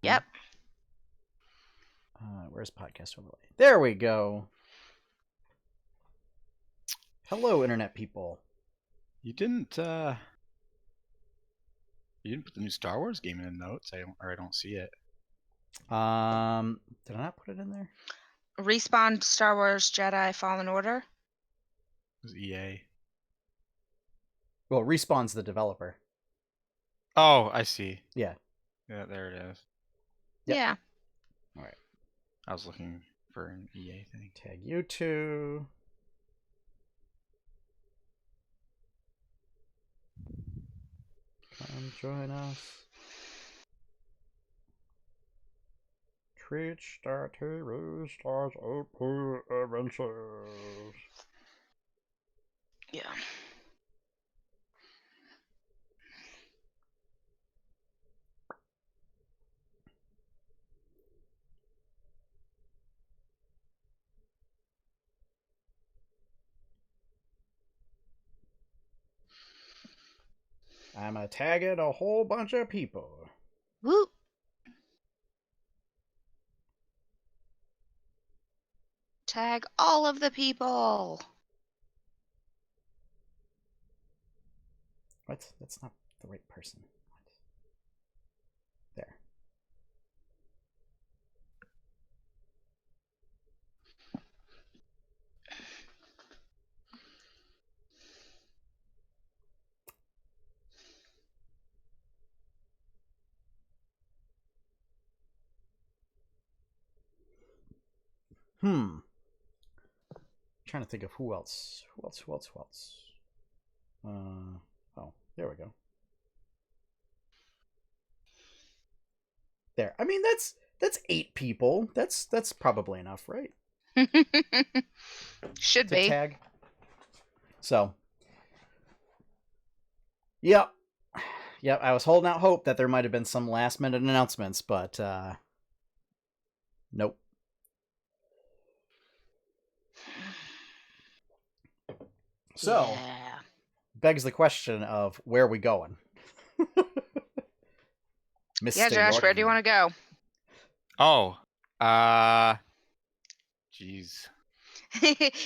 Yep. Where's podcast overlay? There we go. Hello, internet people. You didn't put the new Star Wars game in the notes. I don't see it. Did I not put it in there? Respawn Star Wars Jedi Fallen Order. It was EA. Well, Respawn's the developer. Oh, I see. Yeah. Yeah, there it is. Yep. Yeah. All right. I was looking for an EA thing. Tag you two. Come join us. Twitch.tv stars open adventures. Yeah. I'm tagging a whole bunch of people. Whoop. Tag all of the people. What? That's not the right person. There. Trying to think of who else. Who else? Oh, there we go. There. I mean, that's 8 people. That's probably enough, right? Should To be. tag. So. Yep. Yep. I was holding out hope that there might have been some last minute announcements, but nope. So, yeah. begs the question of where are we going? Yeah, Josh, where do you want to go? Oh, jeez.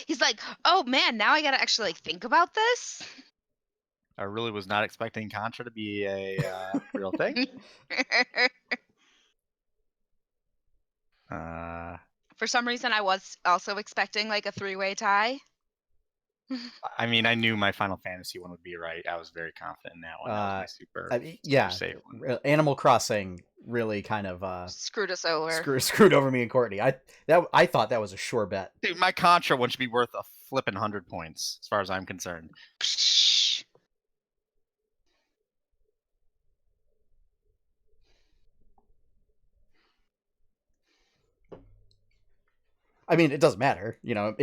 He's like, oh man, now I gotta actually think about this. I really was not expecting Contra to be a real thing. For some reason, I was also expecting like a 3-way tie. I mean, I knew my Final Fantasy one would be right. I was very confident in that one. That was my super one. Animal Crossing really kind of screwed us over. Screwed over me and Courtney. I thought that was a sure bet. Dude, my Contra one should be worth a flippin' 100 points, as far as I'm concerned. Psh. I mean, it doesn't matter, you know.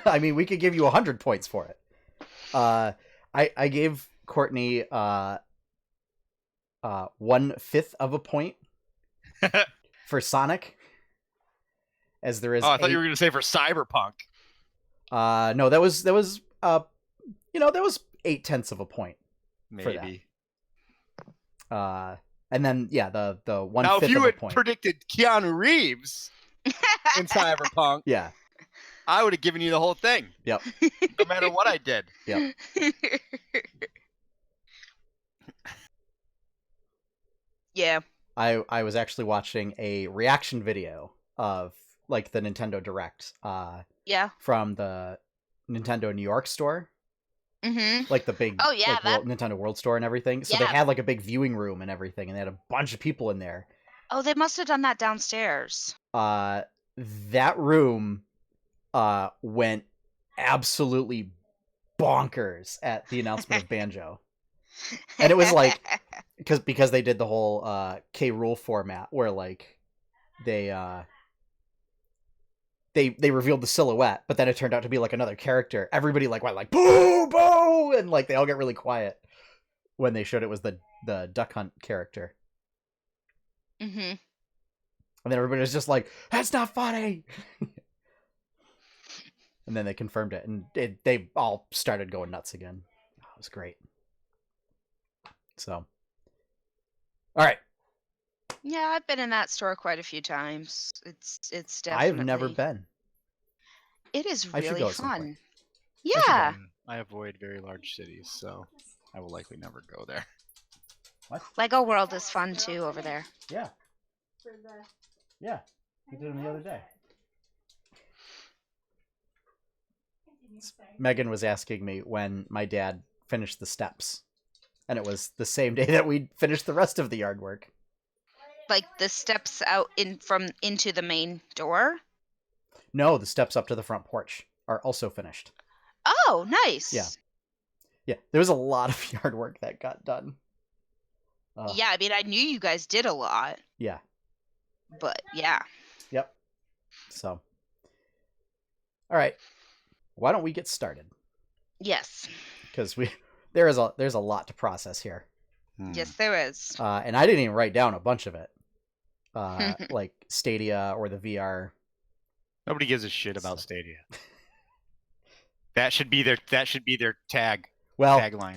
I mean, we could give you 100 points for it. I gave Courtney 1/5 of a point for Sonic, as there is. Oh, I thought you were going to say for Cyberpunk. No, that was that was 0.8 of a point. Maybe. For that. And then the 1/5 now, if you had point. predicted Keanu Reeves in Cyberpunk, yeah, I would have given you the whole thing. Yep. No matter what I did. Yep. Yeah. I was actually watching a reaction video of like the Nintendo Direct. Yeah. From the Nintendo New York store. Mm-hmm. Like the big Nintendo World Store and everything. So yeah. They had like a big viewing room and everything, and they had a bunch of people in there. Oh, they must have done that downstairs. That room went absolutely bonkers at the announcement of Banjo. And it was like because they did the whole K. Rool format where like they revealed the silhouette, but then it turned out to be like another character. Everybody like went like boo boo, and like they all get really quiet when they showed it was the Duck Hunt character. Mm-hmm. And then everybody was just like, "That's not funny." And then they confirmed it, and they all started going nuts again. Oh, it was great. So, all right. Yeah, I've been in that store quite a few times. It's I've never definitely. been. It is I should really go at some point. fun. Yeah. I avoid very large cities, so I will likely never go there. What? Lego World is fun too over there. Yeah. Yeah. We did them the other day. Megan was asking me when my dad finished the steps. And it was the same day that we finished the rest of the yard work. Like the steps out into the main door? No, the steps up to the front porch are also finished. Oh, nice. Yeah. Yeah, there was a lot of yard work that got done. Yeah, I mean, I knew you guys did a lot. Yeah. But yeah. Yep. So. All right. Why don't we get started? Yes. Because there's a lot to process here. Yes, there is. And I didn't even write down a bunch of it. Like Stadia or the VR. Nobody gives a shit about Stadia. That should be their tagline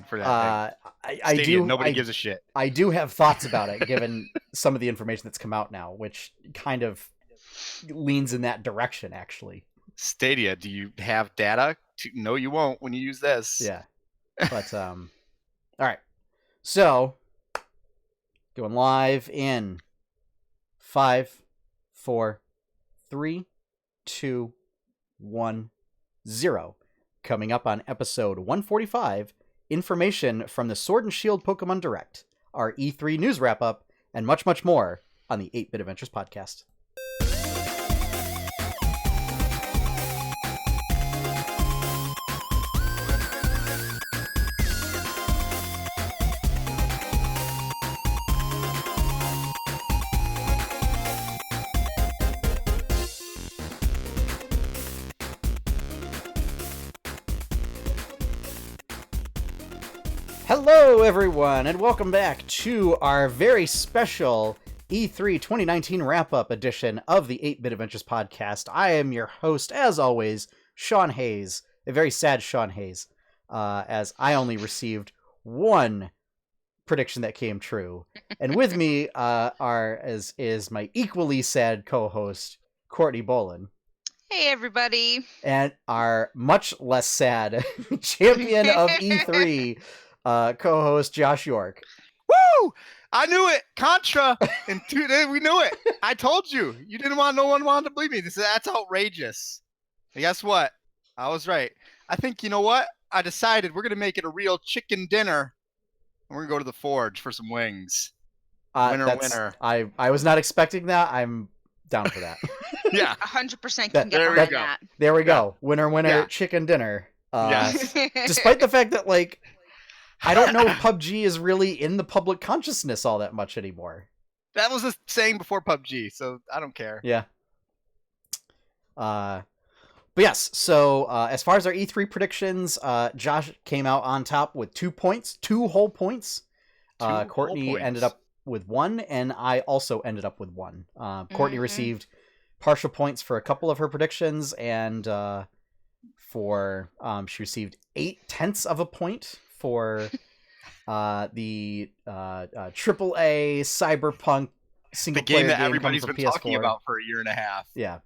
for that thing. Stadia, nobody gives a shit. I do have thoughts about it, given some of the information that's come out now, which kind of leans in that direction, actually. Stadia, do you have data? No, you won't when you use this. Yeah. But, all right. So, going live in 5, 4, 3, 2, 1, 0. Coming up on episode 145, information from the Sword and Shield Pokemon Direct, our E3 news wrap-up, and much, much more on the 8-Bit Adventures podcast. Hello, everyone, and welcome back to our very special E3 2019 wrap-up edition of the 8-Bit Adventures podcast. I am your host, as always, Sean Hayes, a very sad Sean Hayes, as I only received one prediction that came true. And with me is my equally sad co-host, Courtney Bolin. Hey, everybody. And our much less sad champion of E3, co-host Josh York. Woo! I knew it. Contra. And we knew it. I told you. You didn't want. No one wanted to believe me. That's outrageous. And guess what? I was right. I think, you know what? I decided we're gonna make it a real chicken dinner. And we're gonna go to the Forge for some wings. Winner. I was not expecting that. I'm down for that. Yeah, 100% can get behind that. There we go. Winner, chicken dinner. Yes. Despite the fact that, like, I don't know if PUBG is really in the public consciousness all that much anymore. That was a saying before PUBG, so I don't care. Yeah. But yes, so as far as our E3 predictions, Josh came out on top with 2 points, 2 whole points. Courtney ended up with 1, and I also ended up with 1. Courtney received partial points for a couple of her predictions, and she received 0.8 of a point for the AAA Cyberpunk single player game that everybody's been PS4. Talking about for a year and a half. Yeah.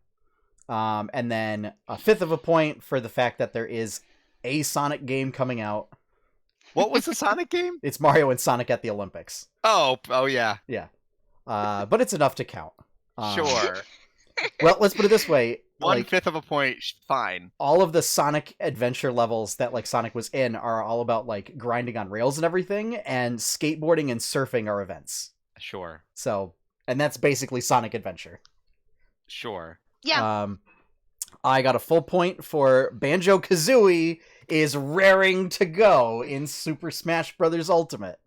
And then 1/5 of a point for the fact that there is a Sonic game coming out. What was the Sonic game? It's Mario and Sonic at the Olympics. Oh yeah. Yeah. But it's enough to count. Sure. Well, let's put it this way. 1/5 of a point, fine. All of the Sonic adventure levels that like Sonic was in are all about like grinding on rails and everything, and skateboarding and surfing are events. Sure. So, and that's basically Sonic Adventure. Sure. Yeah. I got a full point for Banjo-Kazooie is raring to go in Super Smash Bros. Ultimate.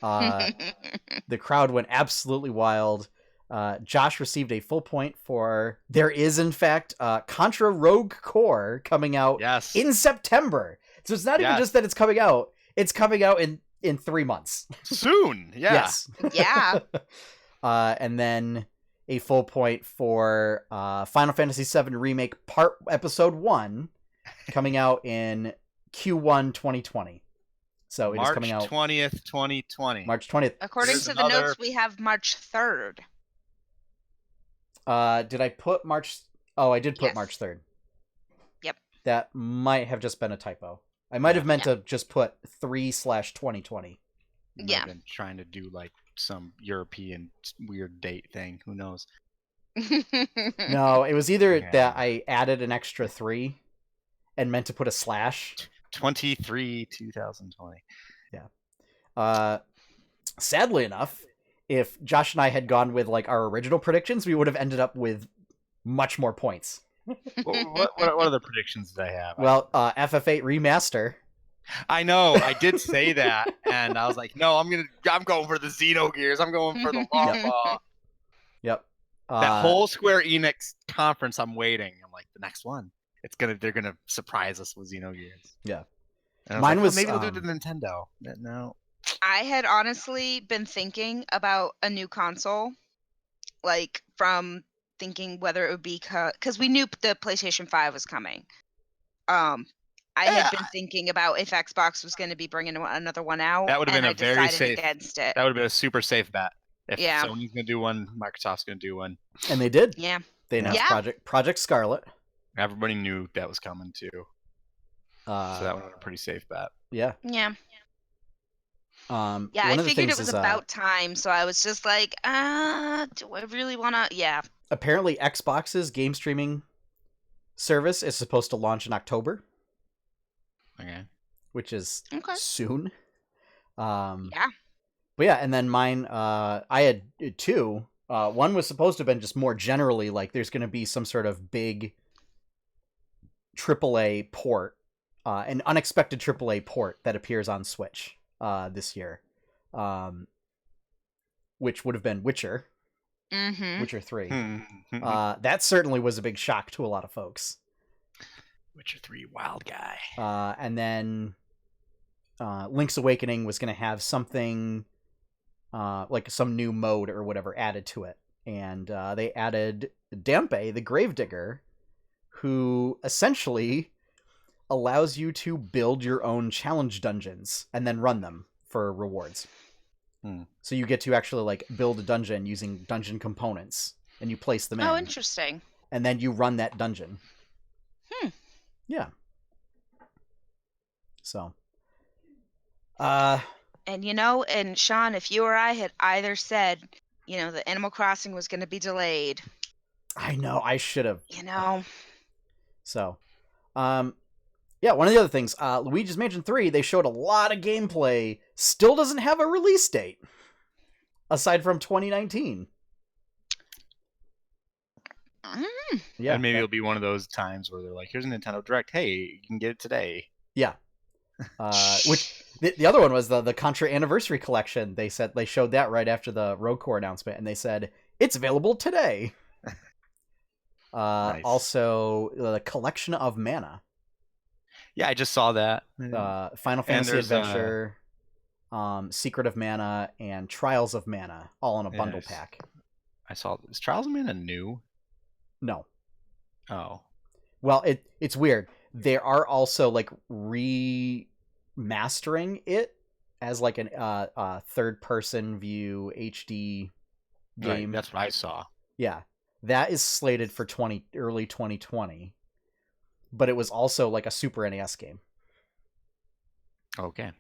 The crowd went absolutely wild. Josh received a full point for there is, in fact, Contra Rogue Core coming out in September. So it's not even just that it's coming out in 3 months. Soon, yeah. Yes. Yeah. And then a full point for Final Fantasy VII Remake Episode 1 coming out in Q1 2020. So it is March coming out 20th, 2020. March 20th. According Here's to the another- notes, we have March 3rd. Did I put March? Oh, I did put Yes. March 3rd. Yep. That might have just been a typo. I might have meant Yeah. to just put 3/2020. Might Yeah. have been trying to do like some European weird date thing. Who knows? No, it was either Yeah. that I added an extra 3 and meant to put a slash. 23/2020. Sadly enough, if Josh and I had gone with like our original predictions, we would have ended up with much more points. What other predictions did I have? Well, FF8 remaster. I know I did say that, and I was like, no, I'm going for the Xenogears. I'm going for the long ball. Yep. That whole Square Enix conference, I'm waiting. I'm like, the next one, they're gonna surprise us with Xenogears. Yeah. And I Mine like, was, maybe they'll do the Nintendo. No. I had honestly been thinking about a new console, like from thinking whether it would be because we knew the PlayStation 5 was coming. I had been thinking about if Xbox was going to be bringing another one out. That would have been and a I very decided safe. against it. That would have been a super safe bet. If Yeah. Sony's gonna do one, Microsoft's gonna do one. And they did. Yeah. They announced Yeah. Project Scarlet. Everybody knew that was coming too, so that would have been a pretty safe bet. Yeah. Yeah. Yeah, Yeah. I figured it was about time, so I was just like, do I really want to? Yeah. apparently Xbox's game streaming service is supposed to launch in October, Okay. which is Okay. soon. Yeah. But yeah, and then mine, I had 2. One was supposed to have been just more generally like there's going to be some sort of big AAA port, an unexpected AAA port that appears on Switch this year, which would have been Witcher, Mm-hmm. Witcher 3. Hmm. That certainly was a big shock to a lot of folks. Witcher 3 wild guy. And then Link's Awakening was going to have something like some new mode or whatever added to it. And they added Dampe, the Gravedigger, who essentially allows you to build your own challenge dungeons and then run them for rewards. So you get to actually like build a dungeon using dungeon components and you place them in. Oh, interesting. And then you run that dungeon. Yeah. So. And and Sean, if you or I had either said, the Animal Crossing was going to be delayed, I know, I should have. So, yeah, one of the other things, Luigi's Mansion 3, they showed a lot of gameplay, still doesn't have a release date, aside from 2019. Yeah, And maybe it'll be one of those times where they're like, here's a Nintendo Direct. Hey, you can get it today. Yeah. Which the other one was the Contra Anniversary Collection. They said they showed that right after the Rogue Core announcement, and they said it's available today. Nice. Also, the Collection of Mana, Yeah, I just saw that. Final Fantasy there's, Adventure, Secret of Mana, and Trials of Mana, all in a bundle Yes. pack. I saw. Is Trials of Mana new? No, Oh. well, it's weird. There are also like remastering it as like an third-person view HD game. Right, that's what I saw. Yeah, that is slated for early 2020, but it was also like a Super NES game. Okay.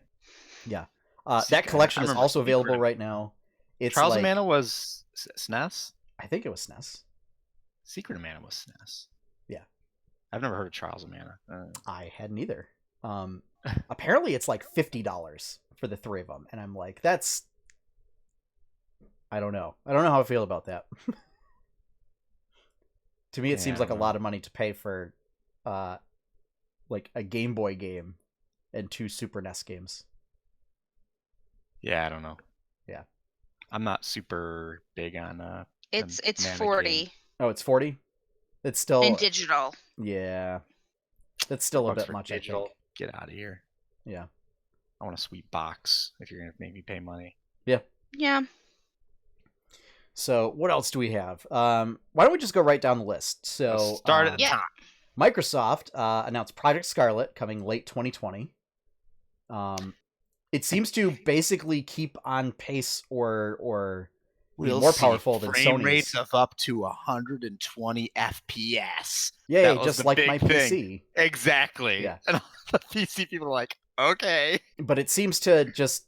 Yeah, Secret- that collection I is remember also available Secret- right now. It's Trials like, of Mana was SNES. I think it was SNES. Secret of Mana was SNES. Yeah. I've never heard of Trials of Mana. I hadn't either. Apparently it's like $50 for the 3 of them, and I'm like, that's. I don't know how I feel about that. To me, it seems like a lot of money to pay for, like a Game Boy game and 2 Super NES games. Yeah, I don't know. Yeah. I'm not super big on It's Mana 40 game. Oh, it's 40. It's still in digital. yeah. That's still a Bucks bit for much. digital. I think. Get out of here. Yeah. I want a sweet box if you're gonna make me pay money. Yeah. So what else do we have? Why don't we just go right down the list? So Let's start at the Yeah. top. Microsoft announced Project Scarlet coming late 2020. it seems to basically keep on pace or be We'll more see powerful than frame Sony's. rates of up to 120 FPS. Yay, That was just the like big my thing. PC. Exactly. Yeah. And all the PC people are like, okay. But it seems to just,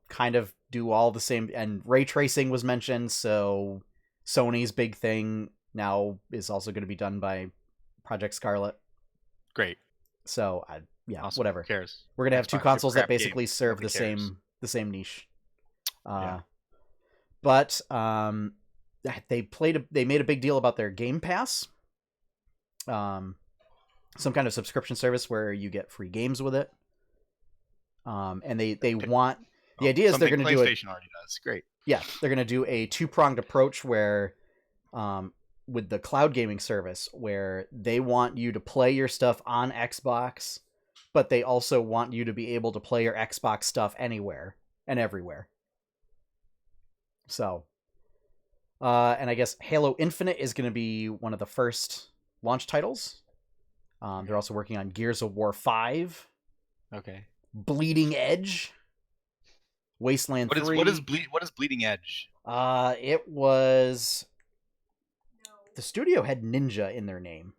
kind of do all the same. And ray tracing was mentioned, so Sony's big thing now is also going to be done by Project Scarlet. Great. So, Awesome. whatever. Who cares? We're going to have two Xbox, consoles crap that basically game. serve Nobody the cares. same niche. Yeah. But they made a big deal about their Game Pass. Some kind of subscription service where you get free games with it. And they want the idea is they're going to do it. PlayStation already does. Great. Yeah, they're going to do a two-pronged approach where with the cloud gaming service where they want you to play your stuff on Xbox, but they also want you to be able to play your Xbox stuff anywhere and everywhere. So, and I guess Halo Infinite is going to be one of the first launch titles. They're also working on Gears of War 5. Okay. Bleeding Edge. Wasteland 3. What is Bleeding Edge? It was... The studio had Ninja in their name.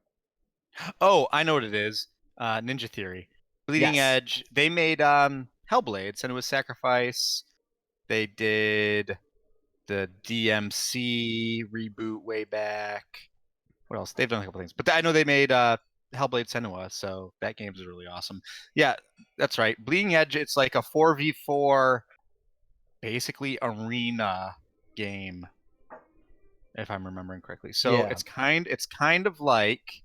Oh, I know what it is. Ninja Theory. Bleeding Yes. Edge. They made Hellblade, and it was Sacrifice. They did the DMC reboot way back. What else? They've done a couple things. But I know they made Hellblade Senua, so that game is really awesome. Yeah, that's right. Bleeding Edge, it's like a 4v4, basically arena game, if I'm remembering correctly. So Yeah. it's kind of like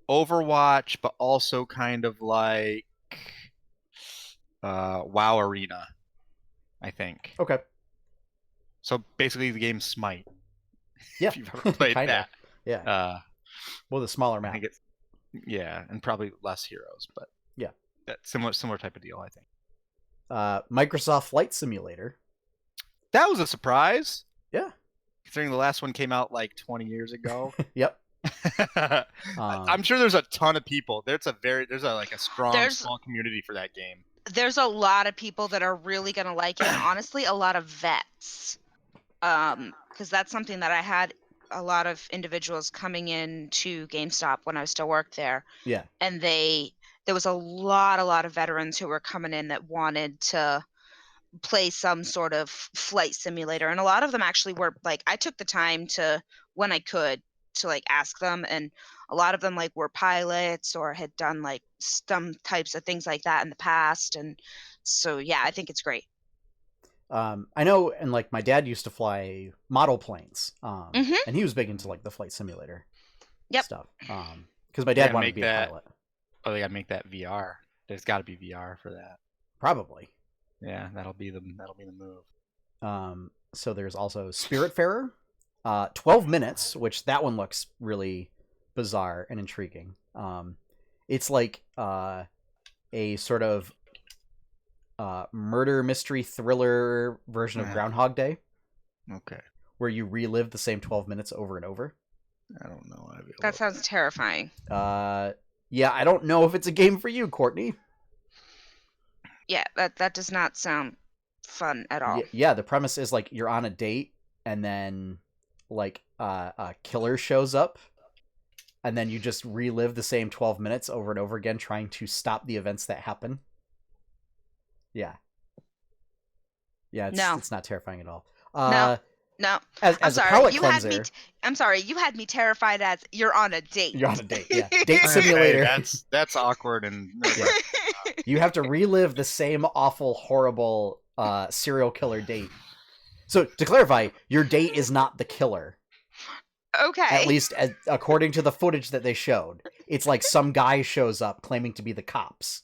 Overwatch, but also kind of like WoW Arena, I think. Okay. So basically the game Smite. Yeah. If you've ever played Kinda. that. Yeah. Well, the smaller I map. think it's and probably less heroes, but Yeah. that similar type of deal, I think. Microsoft Flight Simulator. That was a surprise. Yeah. Considering the last one came out like 20 years ago. Yep. I'm sure there's a ton of people. There's a strong There's- small community for that game. There's a lot of people that are really gonna like it, and honestly, a lot of vets. Because that's something that I had a lot of individuals coming in to GameStop when I still worked there, Yeah. and there was a lot of veterans who were coming in that wanted to play some sort of flight simulator, and a lot of them actually were like, I took the time to, when I could, to like ask them, and a lot of them like were pilots or had done like some types of things like that in the past, and so yeah, I think it's great. I know, and like my dad used to fly model planes, Mhm. and he was big into like the flight simulator Yep. stuff. Because my dad gotta wanted to make be that- a pilot. Oh, they gotta make that VR. There's got to be VR for that. Probably. Yeah, that'll be the move. So there's also Spiritfarer, 12 minutes, which that one looks really bizarre and intriguing. It's like a sort of murder mystery thriller version of Yeah. Groundhog Day, Okay. where you relive the same 12 minutes over and over. I don't know. That sounds terrifying. Yeah, I don't know if it's a game for you, Courtney. Yeah, that does not sound fun at all. Yeah, the premise is like you're on a date and then like a killer shows up and then you just relive the same 12 minutes over and over again trying to stop the events that happen. Yeah. Yeah, it's not terrifying at all. No, As I'm a sorry. palate You cleanser, had me. I'm sorry. You had me terrified as you're on a date. you're on a date. Yeah, date simulator. That's awkward and Yeah. You have to relive the same awful, horrible serial killer date. So to clarify, your date is not the killer. Okay. At least according to the footage that they showed. It's like some guy shows up claiming to be the cops.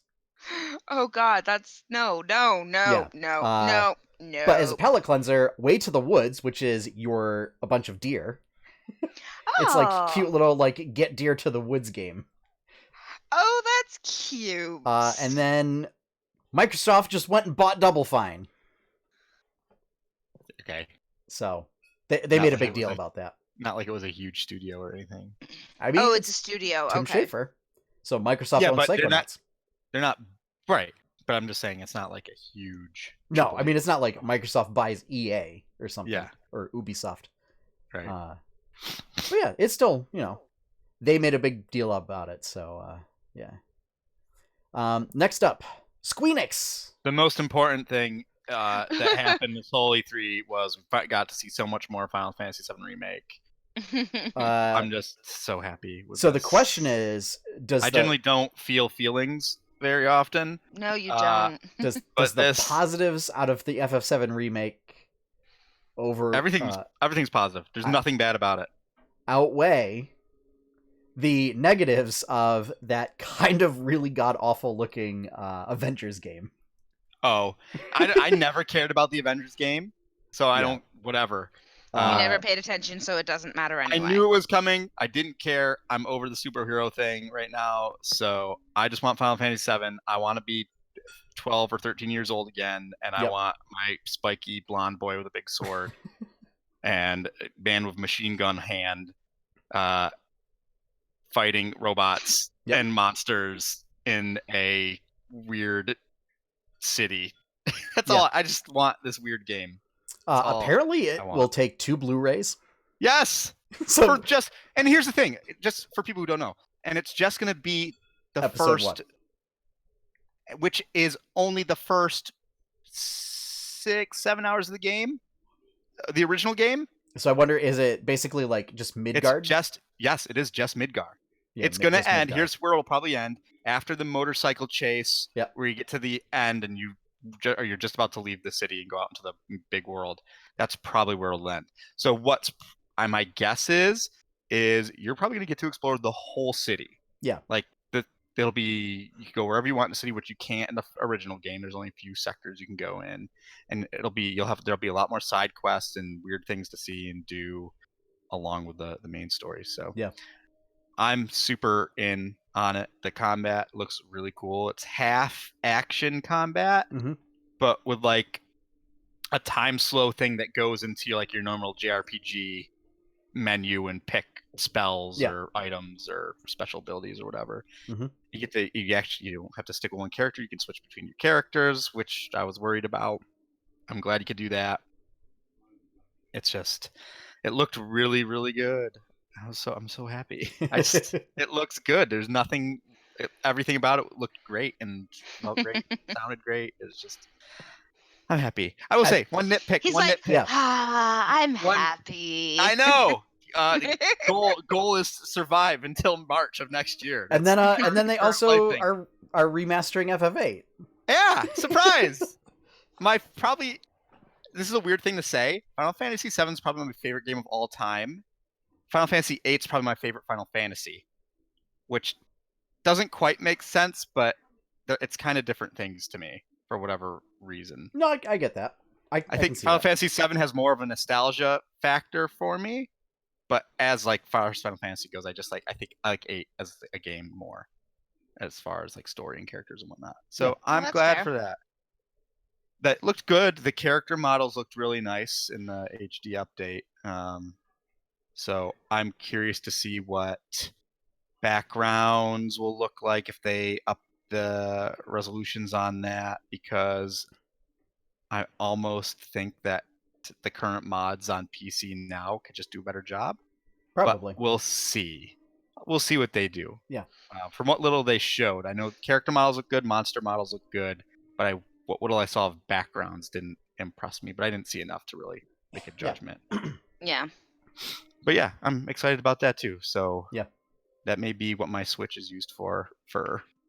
Oh God, that's no. But as a palate cleanser, Way to the Woods, which is a bunch of deer. It's like cute little like get deer to the woods game. Oh, that's cute. And then Microsoft just went and bought Double Fine. Okay. So they made a big deal about that. Not like it was a huge studio or anything. I mean, it's a studio. Tim Okay. Schafer. So Microsoft Yeah, ons but they're Psychonauts. They're not right, but I'm just saying it's not like a huge. No, I AAA. mean it's not like Microsoft buys EA or something. Yeah. Or Ubisoft. Right. But yeah, it's still, they made a big deal about it, so yeah. Next up, Squeenix. The most important thing that happened this whole E3 was we got to see so much more Final Fantasy VII Remake. I'm just so happy with so this. the question is, I generally don't feel feelings very often. No, you don't. Does But the this- positives out of the FF7 remake everything's positive. There's nothing bad about it. outweigh the negatives of that kind of really god-awful looking Avengers game? Oh, I never cared about the Avengers game, so I don't. Whatever. You never paid attention, so it doesn't matter anyway. I knew it was coming. I didn't care. I'm over the superhero thing right now, so I just want Final Fantasy VII. I want to be 12 or 13 years old again, and I want my spiky blonde boy with a big sword and a man with machine gun hand fighting robots and monsters in a weird city. That's all. I just want this weird game. Apparently it will take 2 Blu-rays. Yes. So and here's the thing, just for people who don't know, and it's just going to be the Episode first, which is only the first 6-7 hours of the game, the original game. So I wonder, is it basically like just Midgard? Yes, it is just Midgard. Yeah, it's going to end. Midgard. Here's where it'll probably end after the motorcycle chase, Yep. where you get to the end and you're just about to leave the city and go out into the big world. That's probably where it'll end. So my guess is you're probably going to get to explore the whole city. Yeah. Like you can go wherever you want in the city, which you can't in the original game. There's only a few sectors you can go in, and there'll be a lot more side quests and weird things to see and do along with the main story. So yeah, I'm super in on it. The combat looks really cool. It's half action combat, but with like a time slow thing that goes into like your normal JRPG menu and pick spells or items or special abilities or whatever. You don't have to stick with one character. You can switch between your characters, which I was worried about. I'm glad you could do that. It's just, it looked really, really good. I'm so happy. It looks good. There's nothing, everything about it looked great and smelled great, sounded great. It's just, I'm happy. I will say one nitpick. He's nitpick. I'm happy. I know. Goal is to survive until March of next year. And then they also are remastering FF8. Yeah, surprise. This is a weird thing to say. Final Fantasy VII is probably my favorite game of all time. Final Fantasy VIII is probably my favorite Final Fantasy, which doesn't quite make sense, but it's kind of different things to me for whatever reason. No, I get that. I think Final Fantasy VII has more of a nostalgia factor for me, but as like far as Final Fantasy goes, I think I like 8 as a game more, as far as like story and characters and whatnot. So I'm glad for that. That looked good. The character models looked really nice in the HD update. So I'm curious to see what backgrounds will look like if they up the resolutions on that, because I almost think that the current mods on PC now could just do a better job. Probably. But we'll see. We'll see what they do. Yeah. From what little they showed, I know character models look good, monster models look good, but what little I saw of backgrounds didn't impress me. But I didn't see enough to really make a judgment. Yeah. But yeah, I'm excited about that too. So yeah, that may be what my Switch is used for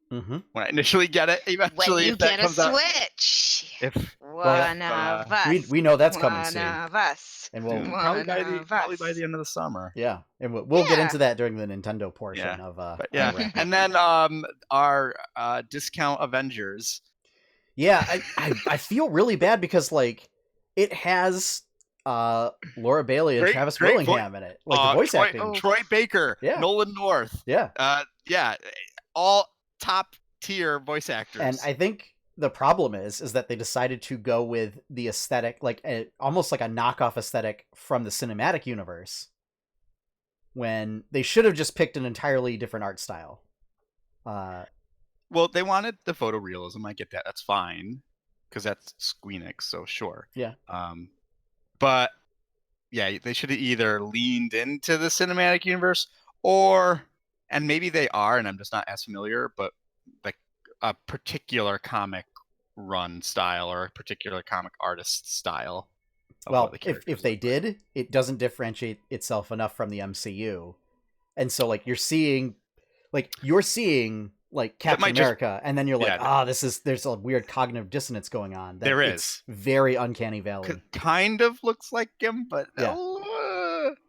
when I initially get it. Eventually, when you if that get a comes out. Switch. One of us. We know that's coming soon. One of us. And we'll probably by the end of the summer. Yeah, and we'll get into that during the Nintendo portion of. But yeah, and then our discount Avengers. Yeah, I feel really bad because like it has Laura Bailey and Travis Willingham in it, like the voice acting. Troy Baker, Nolan North. Yeah, all top tier voice actors. And I think the problem is that they decided to go with the aesthetic, like almost like a knockoff aesthetic from the cinematic universe, when they should have just picked an entirely different art style. Well, they wanted the photorealism. I get that. That's fine, because that's Squeenix, so sure. Yeah. But yeah, they should have either leaned into the cinematic universe, or, and maybe they are, and I'm just not as familiar, but like a particular comic run style or a particular comic artist style. Well, if they did, it doesn't differentiate itself enough from the MCU, and so like you're seeing like Captain America, and then you're like, there's a weird cognitive dissonance going on. There is. It's very uncanny valley. Kind of looks like him, but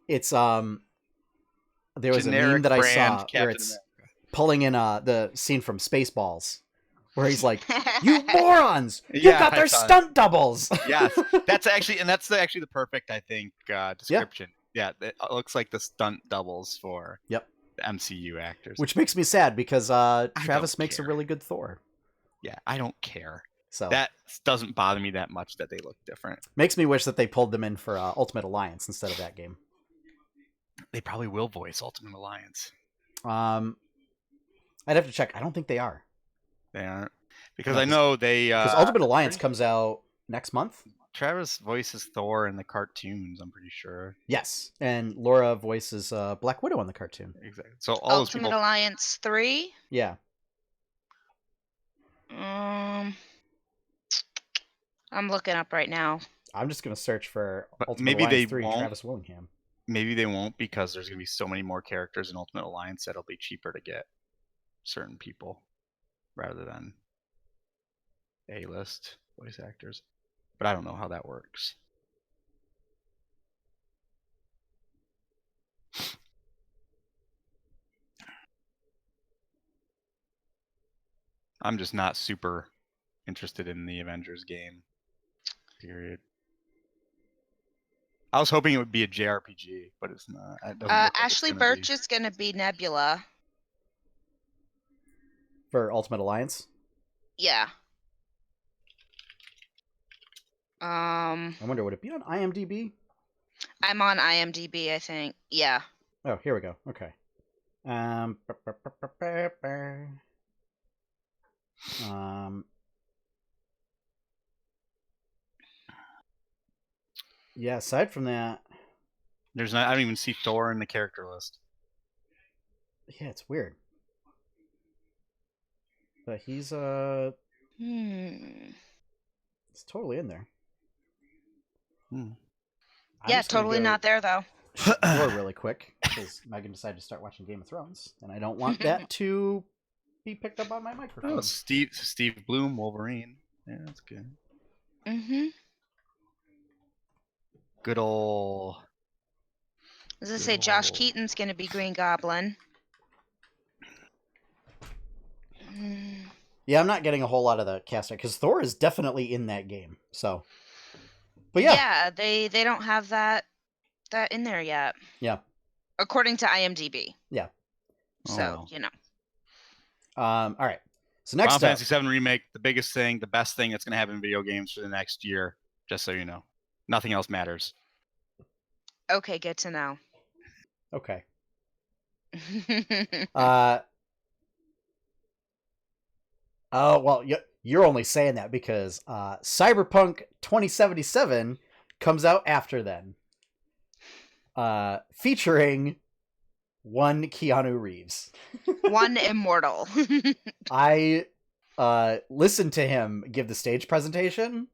it's there was a meme that I saw Captain where it's America. pulling in the scene from Spaceballs, where he's like, "You morons! You got their stunt doubles." Yes, that's actually the perfect, I think, description. Yeah, it looks like the stunt doubles for the MCU actors. Which makes me sad because Travis makes a really good Thor. Yeah, I don't care. So that doesn't bother me that much that they look different. Makes me wish that they pulled them in for Ultimate Alliance instead of that game. They probably will voice Ultimate Alliance. I'd have to check. I don't think they are. They aren't, because I know they. Because Ultimate Alliance comes out next month. Travis voices Thor in the cartoons, I'm pretty sure. Yes, and Laura voices Black Widow in the cartoon. Exactly. So all Ultimate Alliance 3? Yeah. I'm looking up right now. I'm just going to search for Ultimate Alliance 3 Travis Willingham. Maybe they won't, because there's going to be so many more characters in Ultimate Alliance that it'll be cheaper to get certain people rather than A-list voice actors. But I don't know how that works. I'm just not super interested in the Avengers game. Period. I was hoping it would be a JRPG, but it's not. Ashley Birch is going to be Nebula. For Ultimate Alliance? Yeah. I wonder, would it be on IMDb? I'm on IMDb, I think. Yeah. Oh, here we go. Okay. Yeah, aside from that, there's not. I don't even see Thor in the character list. Yeah, it's weird. But he's It's totally in there. Yeah, totally not there though. Thor really quick, because Megan decided to start watching Game of Thrones, and I don't want that to be picked up on my microphone. Oh, Steve Bloom, Wolverine. Yeah, that's good. Mm-hmm. Good old. I was gonna say Josh Keaton's gonna be Green Goblin. Yeah, I'm not getting a whole lot of the cast because Thor is definitely in that game. So, but yeah, yeah, they don't have that in there yet. Yeah, according to IMDb. Yeah. So you know. All right. So next Final Fantasy VII Remake, the biggest thing, the best thing that's going to happen in video games for the next year. Just so you know, nothing else matters. Okay, good to know. Okay. Oh, well, you're only saying that because Cyberpunk 2077 comes out after then. Featuring one Keanu Reeves. One immortal. I listened to him give the stage presentation,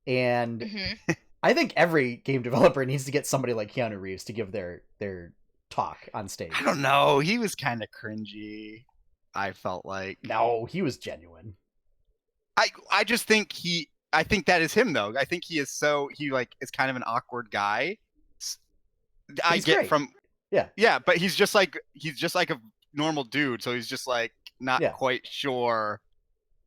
and I think every game developer needs to get somebody like Keanu Reeves to give their talk on stage. I don't know. He was kind of cringy. I felt like. No, he was genuine. I just think I think that is him though. I think he is is kind of an awkward guy. I get great. From yeah, but he's just like a normal dude, so he's just like not quite sure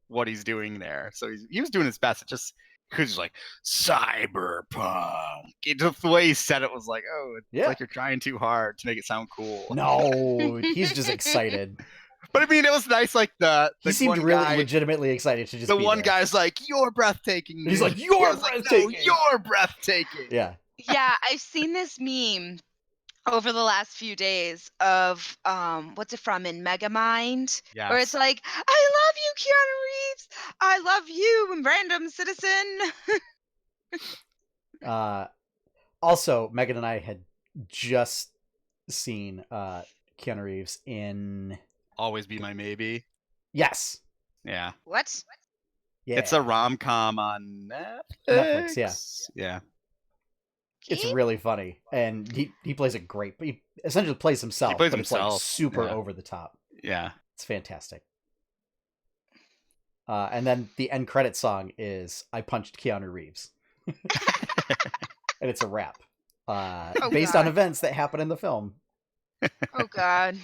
what he's doing there. So he was doing his best. It just because like cyberpunk. Just the way he said it was like, oh, it's like you're trying too hard to make it sound cool. No, he's just excited. But I mean, it was nice. Like he seemed really legitimately excited to just. The one guy's like, "You're breathtaking." He's like, "You're breathtaking." Like, no, you're breathtaking. Yeah. Yeah, I've seen this meme over the last few days of what's it from in Megamind, where it's Yes. like, I love you, Keanu Reeves. I love you, random citizen. Also, Megan and I had just seen Keanu Reeves in Always Be My Maybe. Yes. Yeah. What? Yeah. It's a rom-com on Netflix, yeah. Yeah. It's Keep- really funny, and he plays it great. He essentially plays himself, He plays but it's like himself, super yeah. over the top. Yeah. It's fantastic. And then the end credit song is "I Punched Keanu Reeves," and it's a rap based on God. events that happen in the film. Oh God.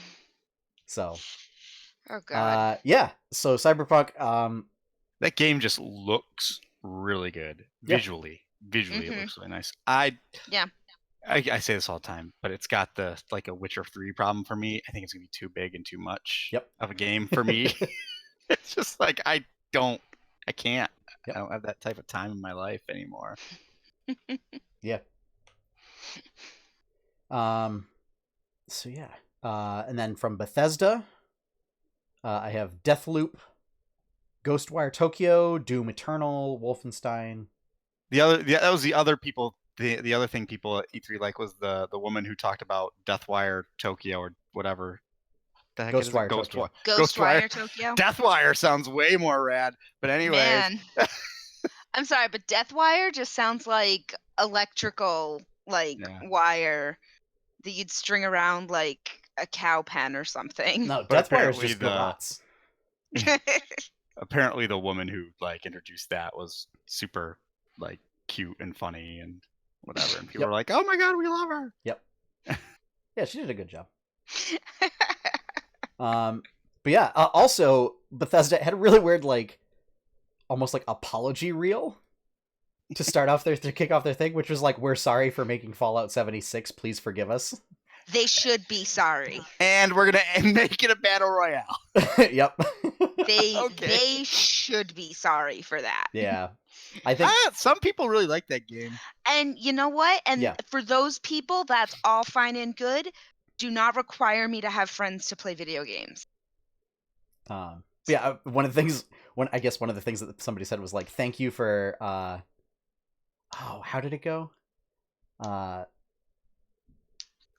So, Oh God. yeah. So Cyberpunk. That game just looks really good Yeah. visually. Visually, Mhm. it looks really nice. Yeah. I say this all the time, but it's got the like a Witcher 3 problem for me. I think it's gonna be too big and too much Yep. of a game for me. It's just like I can't. Yep. I don't have that type of time in my life anymore. Yeah. So yeah. And then from Bethesda, I have Deathloop, Ghostwire Tokyo, Doom Eternal, Wolfenstein. That was the other people. The other thing people at E3 like was the woman who talked about Deathwire Tokyo or whatever. The heck Ghostwire is it? Tokyo. Ghostwire Tokyo. Deathwire sounds way more rad. But anyways, Man. I'm sorry, but Deathwire just sounds like electrical, like Yeah. wire that you'd string around like a cow pen or something. No, But Deathwire is apparently just the- nuts. apparently the woman who like introduced that was super like cute and funny and whatever, and people Yep. were like, "Oh my god, we love her." Yep. Yeah, she did a good job. But yeah, also Bethesda had a really weird, like, almost like apology reel to start off to kick off their thing, which was like, "We're sorry for making Fallout 76. Please forgive us." They should be sorry. And we're gonna make it a battle royale. Yep. They should be sorry for that. Yeah, I think. Some people really like that game. And you know what? And Yeah. for those people, that's all fine and good. Do not require me to have friends to play video games. Yeah, one of the things that somebody said was like, "Thank you for." How did it go?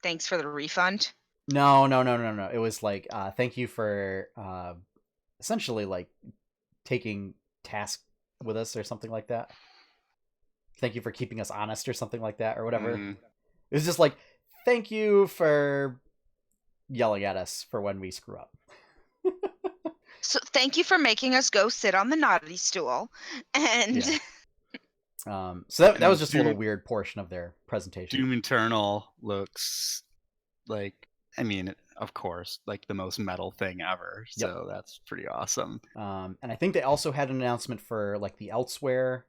Thanks for the refund. No. It was like, thank you for essentially like taking task with us or something like that. Thank you for keeping us honest or something like that or whatever. Mm. It was just like, thank you for yelling at us for when we screw up. So thank you for making us go sit on the naughty stool. And Yeah. So that was just a little Doom- weird portion of their presentation. Doom Eternal looks like, I mean, of course, like the most metal thing ever. Yep. So that's pretty awesome. And I think they also had an announcement for like the Elsewhere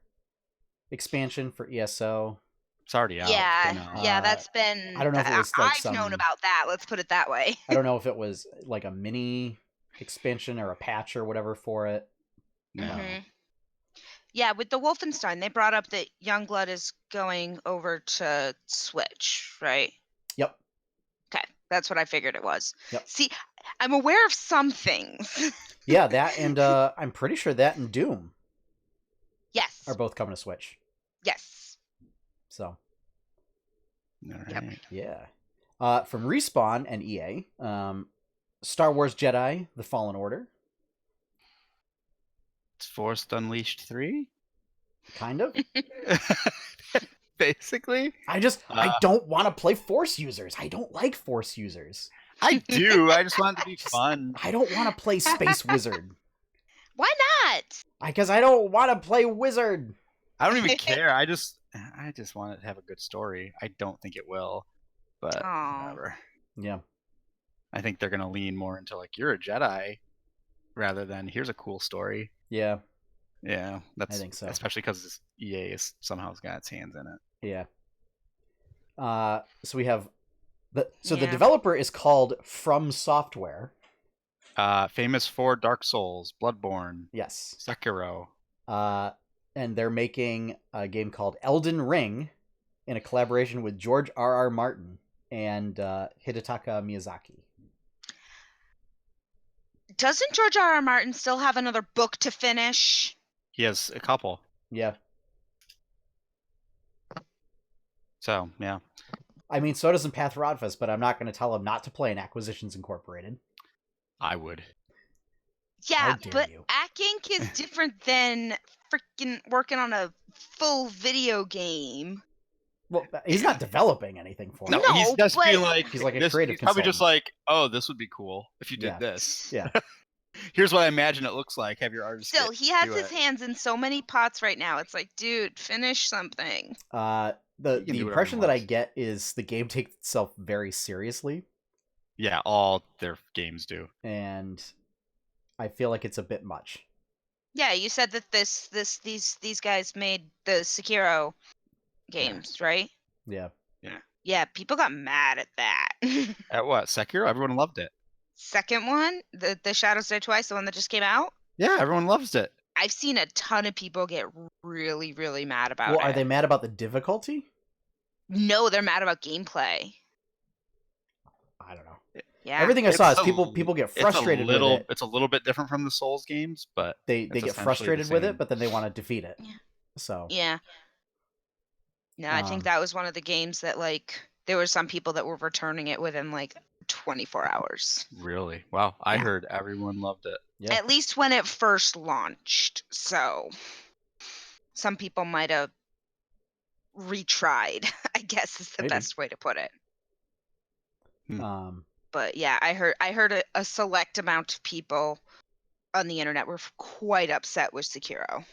expansion for ESO. It's already out. yeah, that's been. I don't know if it was like I've known about that. Let's put it that way. I don't know if it was like a mini expansion or a patch or whatever for it. No. Mhm. Yeah, with the Wolfenstein, they brought up that Youngblood is going over to Switch, right? Yep. Okay, that's what I figured it was. Yep. See, I'm aware of some things. Yeah, that and I'm pretty sure that and Doom Yes. are both coming to Switch. Yes. So All right. Yep. yeah. From Respawn and EA, Star Wars Jedi: The Fallen Order, It's Force Unleashed 3? kind of. Basically. I don't want to play Force users. I don't like Force users. I do. I just want it to be fun. I don't want to play Space Wizard. Why not? Because I don't want to play Wizard. I don't even care. I just want it to have a good story. I don't think it will, but Aw. whatever. Yeah. I think they're gonna lean more into like you're a Jedi, rather than here's a cool story. Yeah. Yeah, that's. I think so. Especially because EA is somehow has got its hands in it. Yeah. So we have the Yeah. developer is called From Software. Famous for Dark Souls, Bloodborne, Yes. Sekiro. And they're making a game called Elden Ring in a collaboration with George R.R. Martin. and Hidetaka Miyazaki. Doesn't George R.R. Martin still have another book to finish? He has a couple. Yeah. So, yeah. I mean, so doesn't Pathrodfus, but I'm not going to tell him not to play in Acquisitions Incorporated. I would. Yeah, How dare but you. Inc. is different than freaking working on a full video game. Well, he's not developing anything for No, it. he's just but- being like, He's like a this, creative he's probably just consultant. like, oh, this would be cool if you did Yeah. this. Yeah. Here's what I imagine it looks like. Have your artist Still, he has do his it. hands in so many pots right now. It's like, dude, finish something. The He can do whatever impression he that I wants. get is the game takes itself very seriously, Yeah, all their games do. and I feel like it's a bit much. Yeah, you said that these guys made the Sekiro games, right? Yeah. Yeah, people got mad at that. At what? Sekiro? Everyone loved it. Second one, the Shadows Die Twice, the one that just came out. Yeah, everyone loves it. I've seen a ton of people get really, really mad about Well, it. are they mad about the difficulty? No, they're mad about gameplay. I don't know. Yeah. Everything I saw is It's a- people get frustrated with it. It's a little bit different from the Souls games, but They it's get essentially frustrated the with same. it, but then they want to defeat it. Yeah. So Yeah. No, I think Um, that was one of the games that like there were some people that were returning it within like 24 hours. Really? Wow. I Yeah. heard everyone loved it. yeah, At least when it first launched. So some people might have retried, I guess is the Maybe. best way to put it. um, But yeah, I heard a select amount of people on the internet were quite upset with Sekiro.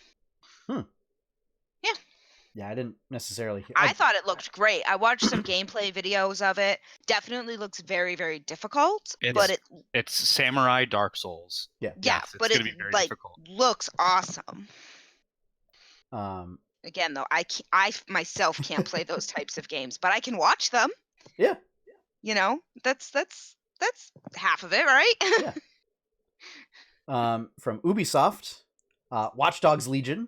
yeah, I didn't necessarily. I thought it looked great. I watched some gameplay videos of it. Definitely looks very, very difficult, but It's Samurai Dark Souls. yeah. yeah, Yes, it's but gonna it be very like difficult. looks awesome. Um, Again, though, I myself can't play those types of games, but I can watch them. yeah, You know, that's half of it, right? Yeah. From Ubisoft, Watch Dogs Legion.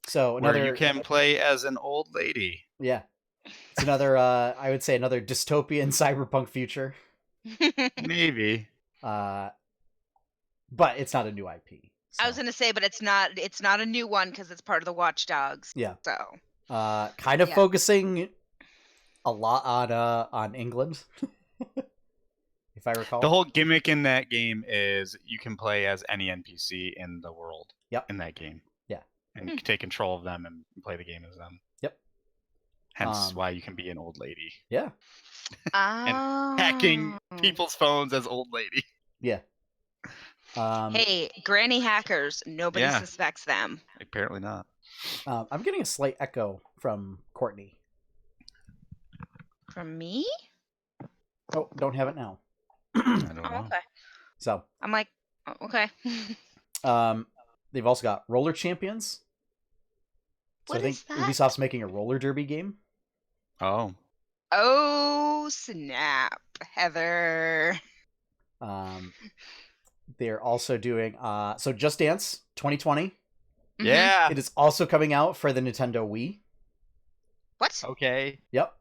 So Where another, you can play as an old lady. yeah, it's another. I would say another dystopian cyberpunk future. Maybe. But it's not a new IP. I was so, gonna say, but it's not a new one because it's part of the Watch Dogs. Yeah. So kind of Yeah. focusing a lot on England, if I recall. The whole gimmick in that game is you can play as any NPC in the world. Yep. In that game. Yeah. And you can take control of them and play the game as them. Yep. Hence why you can be an old lady. Yeah. Hacking Oh. people's phones as old lady. Yeah. Hey, granny hackers! Nobody Yeah. suspects them. Apparently not. I'm getting a slight echo from Courtney. From me? Oh, don't have it now. I don't Oh, know. okay. So, I'm like, oh, okay. they've also got Roller Champions. So What I think is that? Ubisoft's making a roller derby game. Oh. Oh snap, Heather! They're also doing so Just Dance 2020. Mhm. Yeah. It is also coming out for the Nintendo Wii. What? Okay. Yep.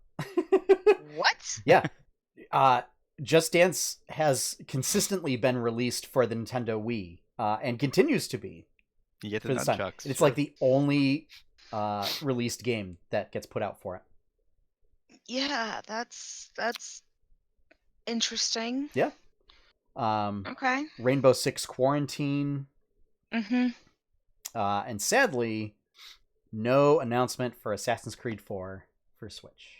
What? Yeah. Just Dance has consistently been released for the Nintendo Wii, and continues to be You get the for this time. nunchucks. It's like the only released game that gets put out for it. Yeah, that's interesting. Yeah. Okay. Rainbow Six Quarantine, Mm-hmm. and sadly, no announcement for Assassin's Creed 4 for Switch.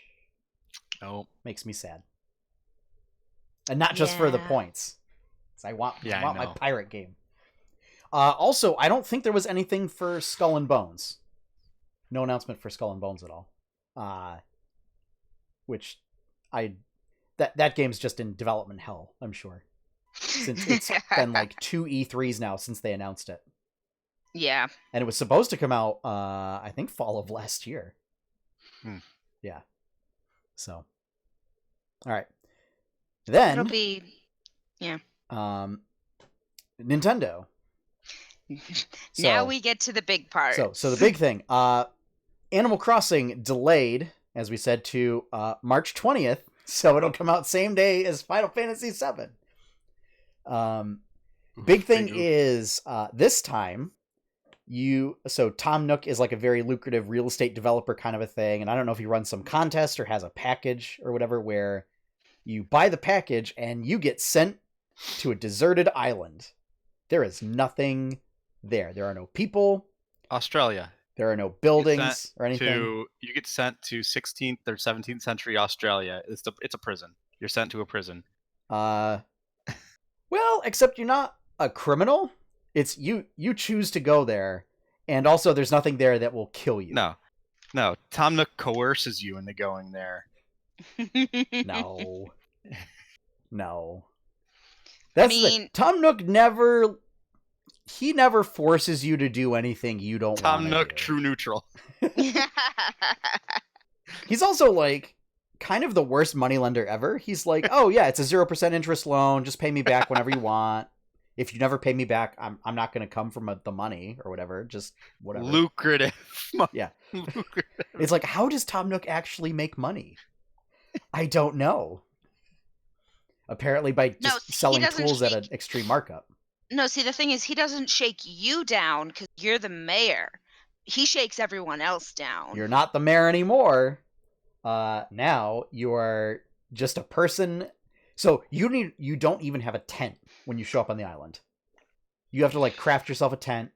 Oh. Makes me sad. And not just for the Yeah. points. 'Cause I want I my know. pirate game. Also, I don't think there was anything for Skull and Bones. No announcement for Skull and Bones at all. Which that game's just in development hell, I'm sure. Since it's been like 2 E3s now since they announced it. Yeah. And it was supposed to come out I think fall of last year. Yeah. So. All right. Then It'll be Nintendo. now So- we get to the big part. So the big thing, Animal Crossing delayed as we said, to March 20th, so it'll come out same day as Final Fantasy VII. Big thing is this time Tom Nook is like a very lucrative real estate developer kind of a thing, and I don't know if he runs some contest or has a package or whatever where you buy the package and you get sent to a deserted island. There is nothing there. There are no people. Australia. There are no buildings or anything. You get sent to 16th or 17th century Australia. It's a prison. You're sent to a prison. Well, except you're not a criminal. It's you choose to go there, and also there's nothing there that will kill you. No. Tom Nook coerces you into going there. No. Tom Nook never forces you to do anything you don't want. Tom Nook, true neutral. He's also like kind of the worst moneylender ever. He's like, oh yeah, it's a 0% interest loan. Just pay me back whenever you want. If you never pay me back, I'm not going to come from the money or whatever. Just whatever. Lucrative. Yeah. It's like, how does Tom Nook actually make money? I don't know. Apparently by just selling tools at an extreme markup. No, see, the thing is, he doesn't shake you down because you're the mayor. He shakes everyone else down. You're not the mayor anymore. Now you are just a person. So you don't even have a tent when you show up on the island. You have to like craft yourself a tent.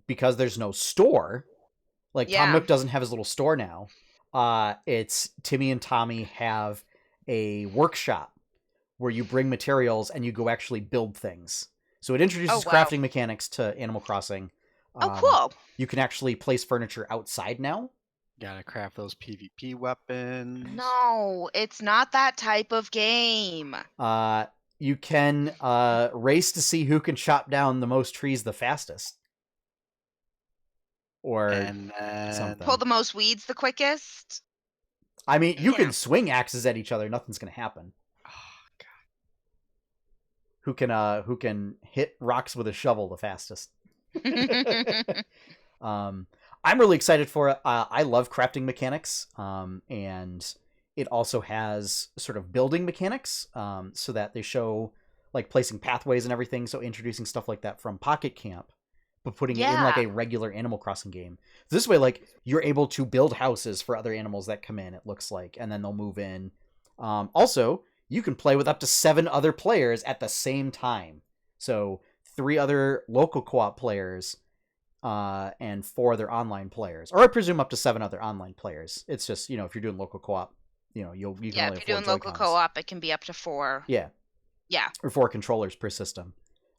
Because there's no store. Like Tom Nook doesn't have his little store now. It's Timmy and Tommy have a workshop where you bring materials and you go actually build things. So it introduces crafting mechanics to Animal Crossing. Cool. You can actually place furniture outside now. Gotta craft those PvP weapons. No, it's not that type of game. You can race to see who can chop down the most trees the fastest. Or something. Pull the most weeds the quickest. I mean, you can swing axes at each other. Nothing's going to happen. Oh, God. Who can hit rocks with a shovel the fastest. I'm really excited for it. I love crafting mechanics, and it also has sort of building mechanics, so that they show like placing pathways and everything. So introducing stuff like that from Pocket Camp, but putting it in like a regular Animal Crossing game. This way, like you're able to build houses for other animals that come in. It looks like, and then they'll move in. Also, you can play with up to 7 other players at the same time. So 3 other local co-op players. And 4 other online players, or I presume up to 7 other online players. It's just, if you're doing local co-op, you can only have 4 if you're doing local co-op, it can be up to 4. Yeah, or 4 controllers per system.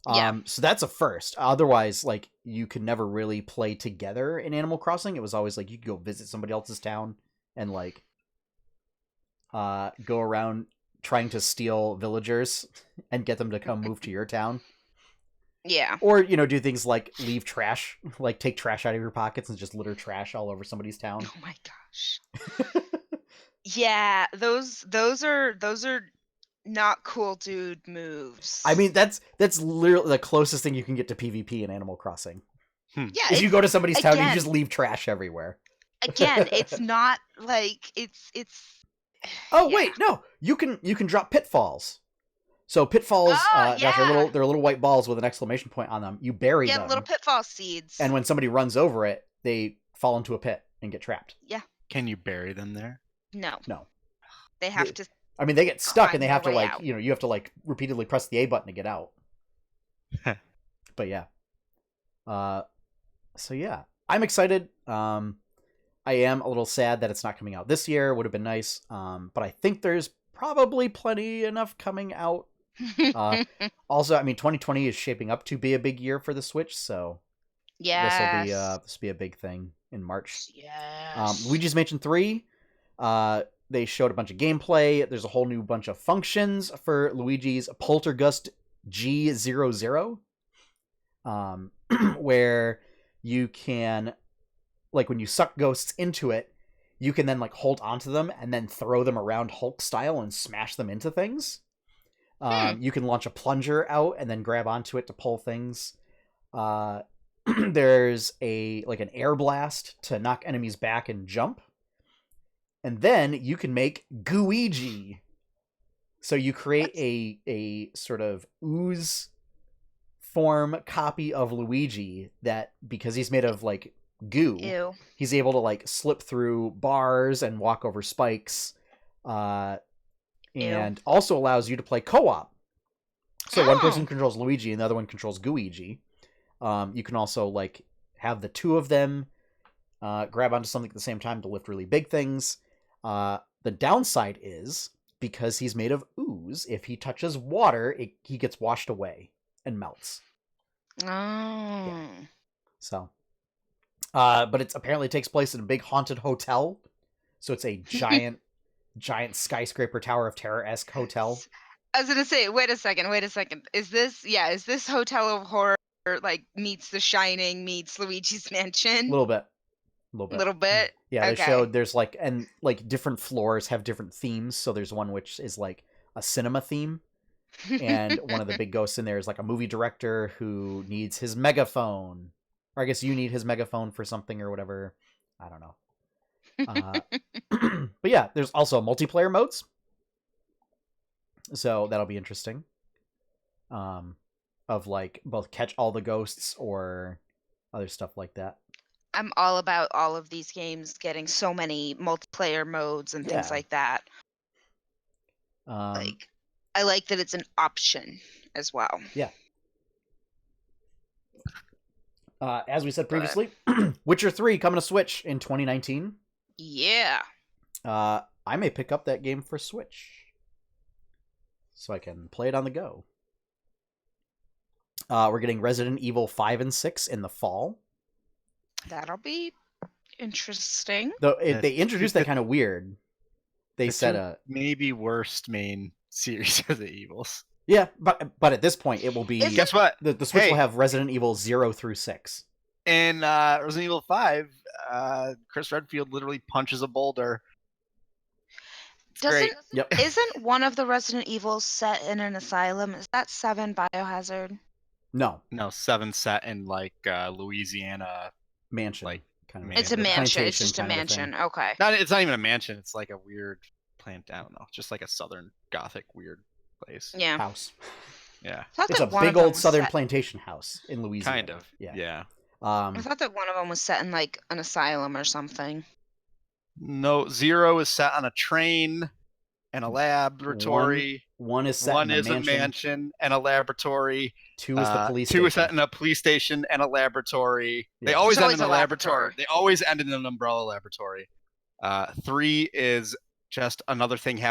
So that's a first. Otherwise, like you could never really play together in Animal Crossing. It was always like you could go visit somebody else's town and like go around trying to steal villagers and get them to come move to your town. Yeah. Or, do things like leave trash, like take trash out of your pockets and just litter trash all over somebody's town. Oh my gosh. Yeah, those are not cool dude moves. I mean, that's literally the closest thing you can get to PvP in Animal Crossing. Yeah. If you go to somebody's town, you just leave trash everywhere. Again, it's not like it's Oh, wait, no. You can drop pitfalls. So pitfalls, they're little white balls with an exclamation point on them. You bury them. Yeah, little pitfall seeds. And when somebody runs over it, they fall into a pit and get trapped. Yeah. Can you bury them there? No. They have to. I mean, they get stuck and they have to you have to repeatedly press the A button to get out. But yeah. So yeah, I'm excited. I am a little sad that it's not coming out this year. Would have been nice. But I think there's probably plenty enough coming out. Also, I mean, 2020 is shaping up to be a big year for the Switch, so this will be a big thing in March. Yes. Luigi's Mansion 3. They showed a bunch of gameplay. There's a whole new bunch of functions for Luigi's Poltergust G00, where you can, like, when you suck ghosts into it, you can then like hold onto them and then throw them around Hulk style and smash them into things. You can launch a plunger out and then grab onto it to pull things. there's an air blast to knock enemies back and jump. And then you can make Gooigi. So you create a sort of ooze form copy of Luigi that, because he's made of like goo, Ew. he's able to like slip through bars and walk over spikes, and also allows you to play co-op. So one person controls Luigi and the other one controls Gooigi. You can also like have the two of them grab onto something at the same time to lift really big things. The downside is, because he's made of ooze, if he touches water, he gets washed away and melts. Oh. Yeah. So, but it apparently takes place in a big haunted hotel. So it's a giant skyscraper Tower of Terror-esque hotel. I was gonna say, wait a second. Is this Hotel of Horror like meets The Shining meets Luigi's Mansion? A little bit. Yeah, they Okay. showed there's like, and like different floors have different themes. So there's one which is like a cinema theme, and one of the big ghosts in there is like a movie director who needs his megaphone, or I guess you need his megaphone for something or whatever. I don't know. But yeah, there's also multiplayer modes, so that'll be interesting. Of like both catch all the ghosts or other stuff like that. I'm all about all of these games getting so many multiplayer modes and things Yeah. like that. Like, I like that it's an option as well. Yeah. As we said previously, Witcher 3 coming to Switch in 2019. Yeah. I may pick up that game for Switch, so I can play it on the go. We're getting Resident Evil 5 and 6 in the fall. That'll be interesting. Though they introduced that kind of weird. They said maybe worst main series of the Evils. Yeah, but at this point it will be. Guess what? The Switch will have Resident Evil 0 through 6. In Resident Evil 5, Chris Redfield literally punches a boulder. Doesn't Yep. Isn't one of the Resident Evils set in an asylum? Is that 7 Biohazard? No, 7 set in like Louisiana mansion. Like kind of. It's a mansion. It's just a kind of mansion. thing. Okay. It's not even a mansion. It's like a weird plant. I don't know. Just like a southern gothic weird place. Yeah. House. Yeah. It's a big old southern plantation house in Louisiana. Kind of. Yeah. I thought that one of them was set in like an asylum or something. No, 0 is set on a train and a laboratory. One is set in a mansion and a laboratory. 2 is the police 2 is station. set in a police station and a laboratory. Yeah. They always There's end in always a a laboratory. laboratory. They always end in an umbrella laboratory. 3 is just another thing.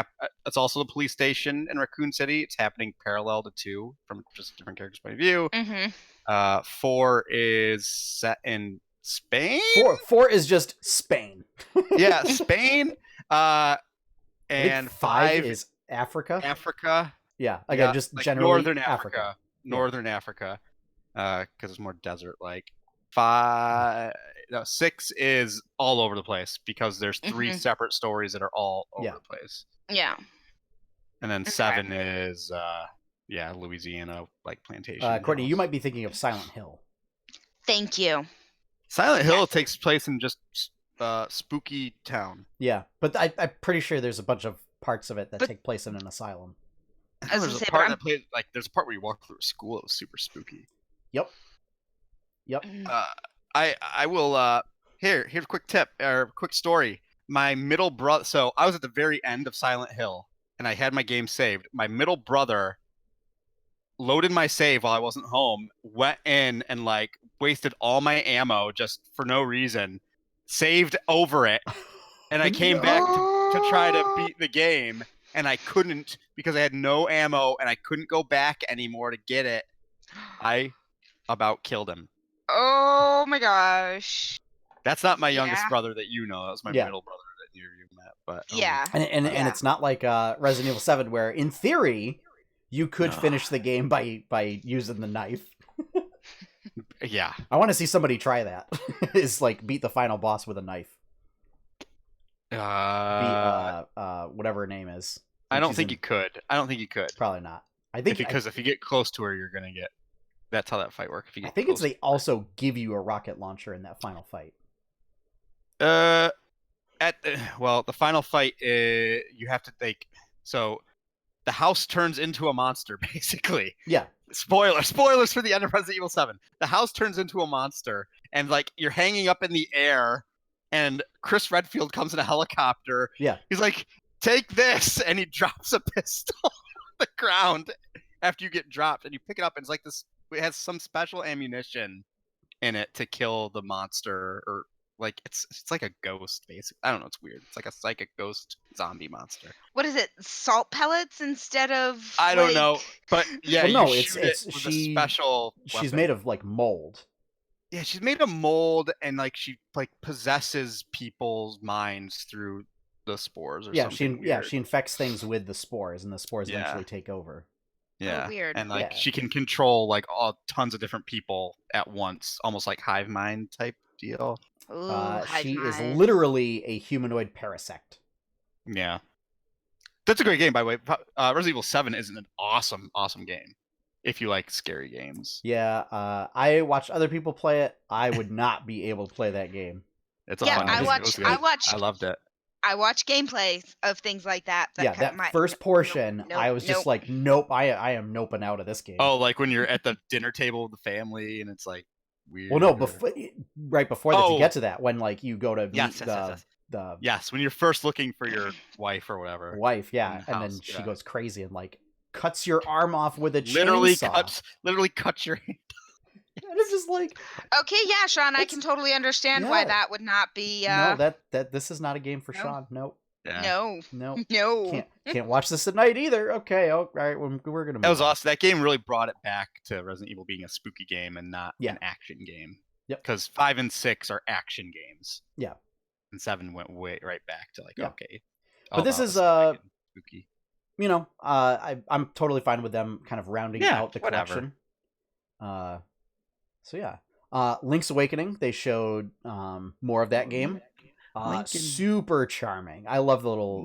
It's also the police station in Raccoon City. It's happening parallel to 2 from just a different character's point of view. Mm-hmm. 4 is set in Spain. 4 is just Spain. Yeah, Spain. And 5 is Africa. Africa. Yeah, again, just like generally Northern Africa. Northern Africa, because it's more desert-like. 6 is all over the place because there's 3 separate stories that are all over the place. Yeah. And then 7 is Louisiana, like plantation. Courtney, you might be thinking of Silent Hill. Thank you. Silent Hill takes place in just spooky town. Yeah, but I'm pretty sure there's a bunch of parts of it that take place in an asylum. There's a part there's a part where you walk through a school. It was super spooky. Yep. I will. Here's a quick tip or quick story. My middle brother. So I was at the very end of Silent Hill, and I had my game saved. My middle brother loaded my save while I wasn't home. Went in and like wasted all my ammo just for no reason. Saved over it, and I came back to try to beat the game. And I couldn't because I had no ammo and I couldn't go back anymore to get it. I about killed him. Oh my gosh. That's not my youngest brother that you know. That was my middle brother that you met. But and it's not like Resident Evil 7 where in theory you could finish the game by using the knife. Yeah. I want to see somebody try that. Is like beat the final boss with a knife. Whatever her name is. I don't think you could. Probably not. I think because if you get close to her, you're gonna get That's how that fight works. If you I get think close. they also give you a rocket launcher in that final fight. The final fight, you have to so the house turns into a monster basically. Yeah. Spoilers for the end of Resident Evil 7. The house turns into a monster, and like you're hanging up in the air, and Chris Redfield comes in a helicopter. Yeah. He's like, "Take this," and he drops a pistol on the ground after you get dropped, and you pick it up, and it's like this. It has some special ammunition in it to kill the monster, or like it's like a ghost, basically. I don't know. It's weird. It's like a psychic ghost zombie monster. What is it? Salt pellets instead of? I don't know, but yeah, Well, no, you it's shoot it with a special she's weapon. made of like mold. Yeah, she's made of mold, and like she like possesses people's minds through the spores or something. She infects things with the spores, and the spores Yeah. eventually take over. Yeah, Oh, weird. and like Yeah. she can control like tons of different people at once, almost like hive mind type deal. Ooh, She is hive mind. literally a humanoid parasect. Yeah, that's a great game, by the way. Resident Evil 7 is an awesome game if you like scary games. Yeah, I watched other people play it. I would not be able to play that game. It's a Yeah, fun I game. It was watched. good. I watched. I loved it. I watch gameplays of things like that. That first portion, I was just like, nope, I am noping out of this game. Oh, like when you're at the dinner table with the family and it's like weird. Well, no, right before that, you get Oh. to that, when like you go to meet Yes. the Yes, when you're first looking for your wife or whatever. wife, in yeah, the and then house, she yeah. goes crazy and like cuts your arm off with a Literally chainsaw. cuts your hand. And it's just like, Okay, yeah, Sean, I It's- can totally understand why yeah. that would not be. no, that this is not a game for No. Sean. Nope, Yeah. No, nope. no. Can't watch this at night either. Okay, all right, we're gonna. That was move on. awesome. That game really brought it back to Resident Evil being a spooky game and not Yeah. an action game. Yep. Because 5 and 6 are action games. Yeah. And 7 went right back to like, Yeah. But okay. all this about is, aesthetic and spooky. You know, I'm totally fine with them kind of rounding Yeah, out the whatever. collection. So yeah, Link's Awakening. They showed more of that game. Lincoln. Super charming. I love the little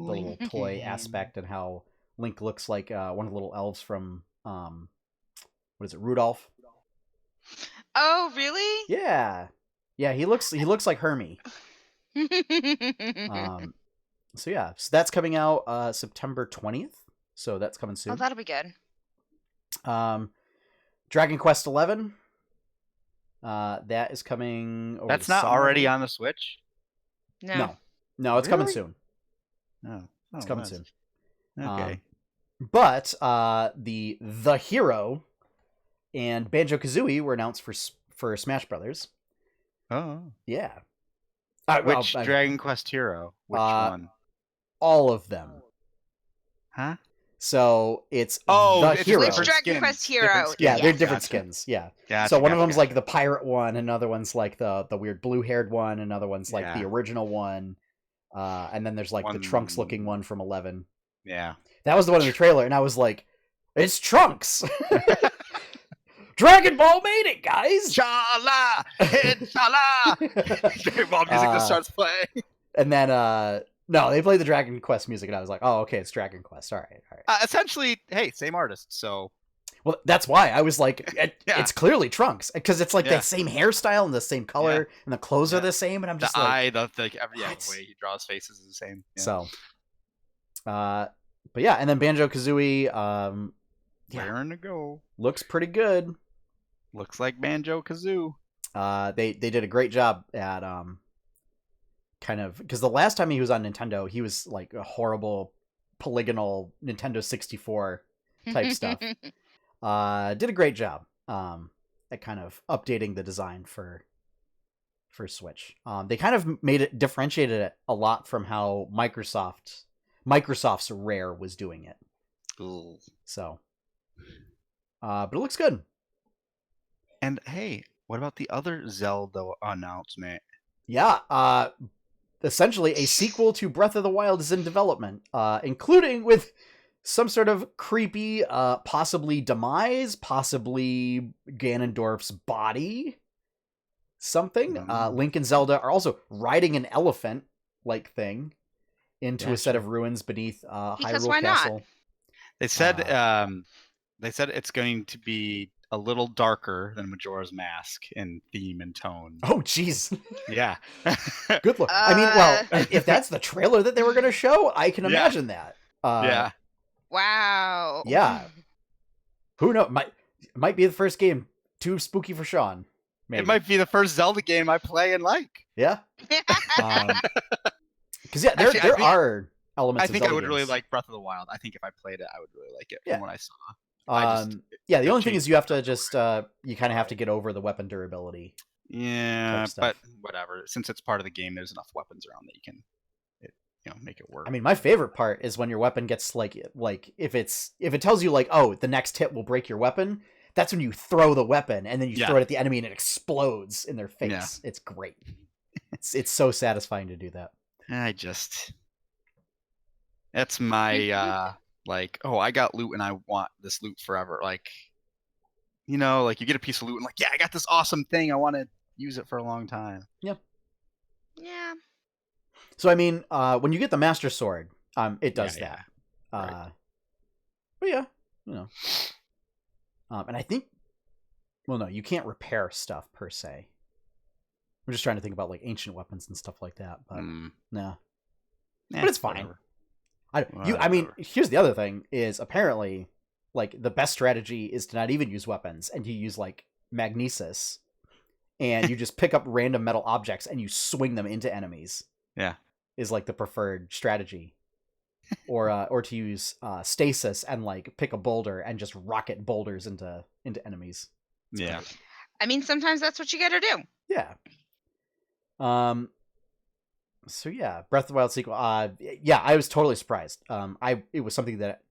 toy Lincoln. aspect and how Link looks like one of the little elves from what is it, Rudolph? Oh, really? Yeah, he looks like Hermie. So yeah, so that's coming out September 20th. So that's coming Oh, soon. that'll be good. Dragon Quest 11. That is coming. Over That's the not summer. already on the Switch? No. No, it's coming Really? soon. No. It's coming soon. Okay. But the Hero and Banjo Kazooie were announced for Smash Brothers. Oh. Yeah. Which Dragon Quest hero? Which one? All of them. Huh? So it's Oh, the it's Hero. Which different Dragon skins, Quest different hero? skins. Yeah, they're Yes. different Gotcha. skins. Yeah. Gotcha, So one of gotcha, them's like the pirate one, another one's like the weird blue-haired one, another one's like the Yeah. original one, and then there's like the Trunks looking one from 11. Yeah. That was the one in the trailer, and I was like, "It's Trunks." Dragon Ball made it, guys. Chala! Chala! Dragon Ball music just starts playing. And then no, they played the Dragon Quest music, and I was like, "Oh, okay, it's Dragon Quest. All right." Essentially, hey, same artist, so Well, that's why I was like, Yeah. "It's clearly Trunks," because it's like Yeah. the same hairstyle and the same color, and the clothes are Yeah. the same, and I'm the just like, eye, the what? the way he draws faces is the same. Yeah. So, but yeah, and then Banjo Kazooie, Raring to go. looks pretty good. Looks like Banjo Kazoo. They did a great job at kind of, because the last time he was on Nintendo, he was like a horrible polygonal Nintendo 64 type stuff. Did a great job at kind of updating the design for Switch. They kind of differentiated it a lot from how Microsoft's Rare was doing it. Ooh. So, but it looks good. And hey, what about the other Zelda announcement? Yeah, essentially a sequel to Breath of the Wild is in development, including with some sort of creepy, possibly demise, possibly Ganondorf's body, something. Link and Zelda are also riding an elephant-like thing into a set of ruins beneath Because Hyrule why not? Castle. They said it's going to be a little darker than Majora's Mask in theme and tone. Oh, jeez. Yeah. Good look. I mean, well, if that's the trailer that they were going to show, I can Yeah. imagine that. Yeah. Wow. Yeah. Who knows? Might be the first game too spooky for Sean. Maybe. It might be the first Zelda game I play and like. Yeah. Because yeah, Actually, there are elements. I think of Zelda I would really games. like Breath of the Wild. I think if I played it, I would really like it Yeah. from what I saw. Yeah, the only thing changed is you have to just you kind of have to get over the weapon durability. Yeah, stuff. but whatever. Since it's part of the game, there's enough weapons around that you can, make it work. I mean, my favorite part is when your weapon gets like if it tells you like, oh, the next hit will break your weapon. That's when you throw the weapon and then you throw it at the enemy and it explodes in their face. Yeah. It's great. It's so satisfying to do that. That's my like, oh, I got loot and I want this loot forever. Like, you get a piece of loot and like, yeah, I got this awesome thing. I want to use it for a long time. Yeah. Yeah. So I mean, when you get the Master Sword, it does that. Right. But yeah, and I think, well, no, you can't repair stuff per se. I'm just trying to think about like ancient weapons and stuff like that, but no. But it's fine. Whatever. I mean, here's the other thing: is apparently like the best strategy is to not even use weapons and you use like magnesis, and you just pick up random metal objects and you swing them into enemies. Yeah, is like the preferred strategy. Or to use stasis and like pick a boulder and just rocket boulders into enemies. Yeah. I mean, sometimes that's what you gotta do. Yeah. So yeah, Breath of the Wild sequel. Yeah, I was totally surprised. It was something that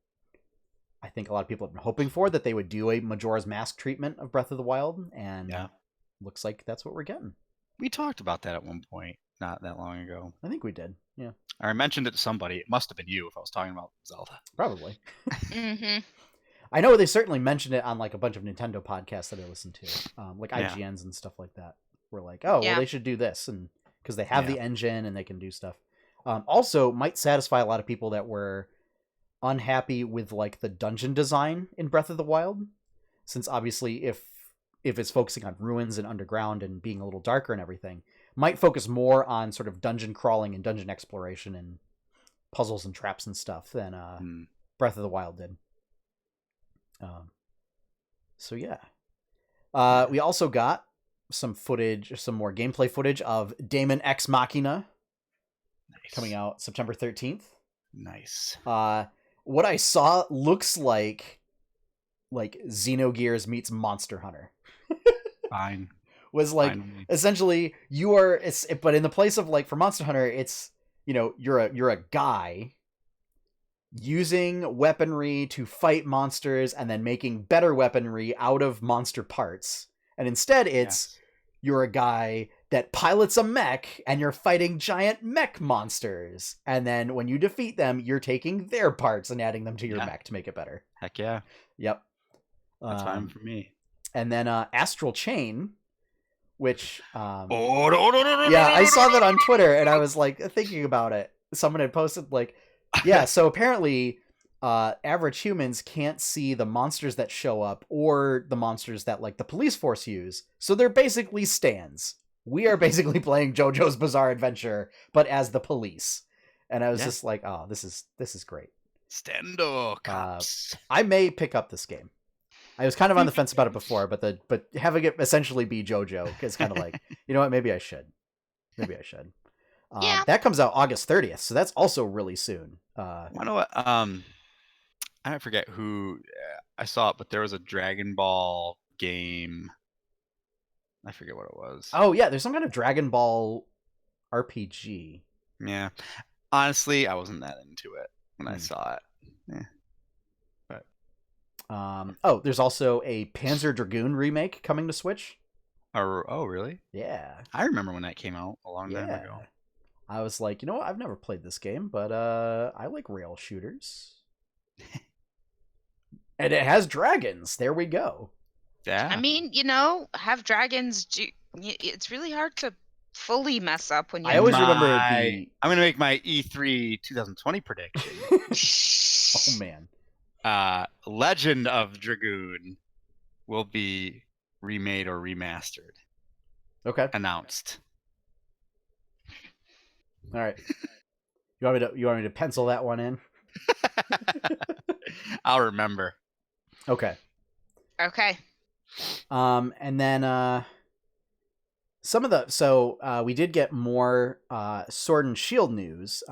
I think a lot of people have been hoping for, that they would do a Majora's Mask treatment of Breath of the Wild, and looks like that's what we're getting. We talked about that at one point, not that long ago. I think we did. Yeah. I mentioned it to somebody. It must have been you if I was talking about Zelda. Probably. Mm-hmm. I know they certainly mentioned it on like a bunch of Nintendo podcasts that I listened to, like IGNs and stuff like that. We're like, oh, well, they should do this, and because they have the engine and they can do stuff. Also, might satisfy a lot of people that were unhappy with like the dungeon design in Breath of the Wild, since obviously if it's focusing on ruins and underground and being a little darker and everything, might focus more on sort of dungeon crawling and dungeon exploration and puzzles and traps and stuff than Breath of the Wild did. So yeah. We also got some more gameplay footage of Daemon X Machina coming out September 13th. Nice. What I saw looks like Xenogears meets Monster Hunter. Fine. Was like essentially but in the place of like for Monster Hunter, it's you're a guy using weaponry to fight monsters and then making better weaponry out of monster parts. And instead it's you're a guy that pilots a mech and you're fighting giant mech monsters. And then when you defeat them, you're taking their parts and adding them to your mech to make it better. Heck yeah. Yep. That's fine for me. And then Astral Chain, which I saw that on Twitter and I was like thinking about it. Someone had posted like, so apparently average humans can't see the monsters that show up or the monsters that like the police force use. So they're basically stands. We are basically playing JoJo's Bizarre Adventure, but as the police. And I was just like, oh, this is great. Stando cops. I may pick up this game. I was kind of on the fence about it before, but having it essentially be JoJo is kind of like, you know what? Maybe I should. That comes out August 30th, so that's also really soon. I know what? I forget who I saw it, but there was a Dragon Ball game. I forget what it was. Oh yeah, there's some kind of Dragon Ball RPG. Yeah, honestly, I wasn't that into it when I saw it. Yeah. There's also a Panzer Dragoon remake coming to Switch. Oh, really? Yeah. I remember when that came out a long time ago. I was like, you know what? I've never played this game, but I like rail shooters. And it has dragons. There we go. Yeah. I mean, have dragons. It's really hard to fully mess up when you. I always remember I'm going to make my E3 2020 prediction. Oh man. Legend of Dragoon will be remade or remastered. Okay. Announced. All right. You want me to pencil that one in? I'll remember. Okay. Okay. And then we did get more Sword and Shield news.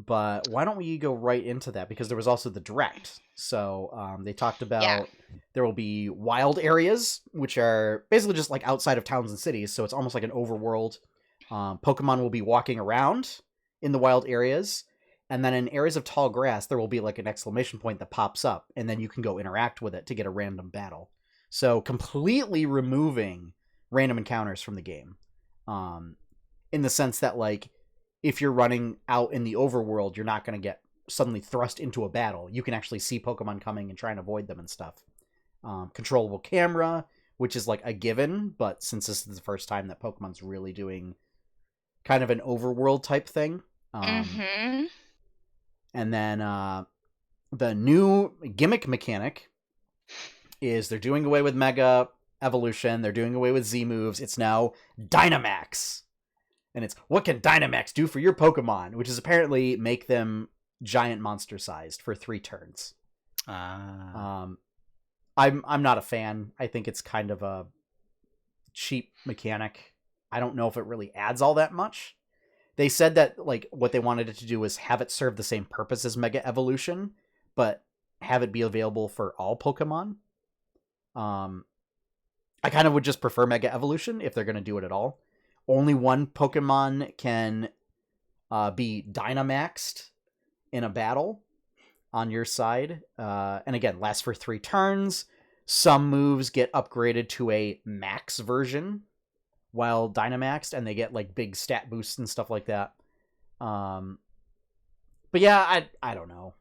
But why don't we go right into that, because there was also the direct. So they talked about there will be wild areas, which are basically just like outside of towns and cities. So it's almost like an overworld. Pokemon will be walking around in the wild areas. And then in areas of tall grass, there will be like an exclamation point that pops up, and then you can go interact with it to get a random battle. So completely removing random encounters from the game. In the sense that, like, if you're running out in the overworld, you're not going to get suddenly thrust into a battle. You can actually see Pokemon coming and try and avoid them and stuff. Controllable camera, which is like a given, but since this is the first time that Pokemon's really doing kind of an overworld type thing. And then the new gimmick mechanic is they're doing away with Mega Evolution. They're doing away with Z moves. It's now Dynamax. And it's, what can Dynamax do for your Pokemon? Which is apparently make them giant monster sized for 3 turns. I'm not a fan. I think it's kind of a cheap mechanic. I don't know if it really adds all that much. They said that, like, what they wanted it to do was have it serve the same purpose as Mega Evolution, but have it be available for all Pokemon. I kind of would just prefer Mega Evolution if they're going to do it at all. Only one Pokemon can be Dynamaxed in a battle on your side. And again, lasts for 3 turns. Some moves get upgraded to a max version while Dynamaxed, and they get like big stat boosts and stuff like that. But yeah, I don't know.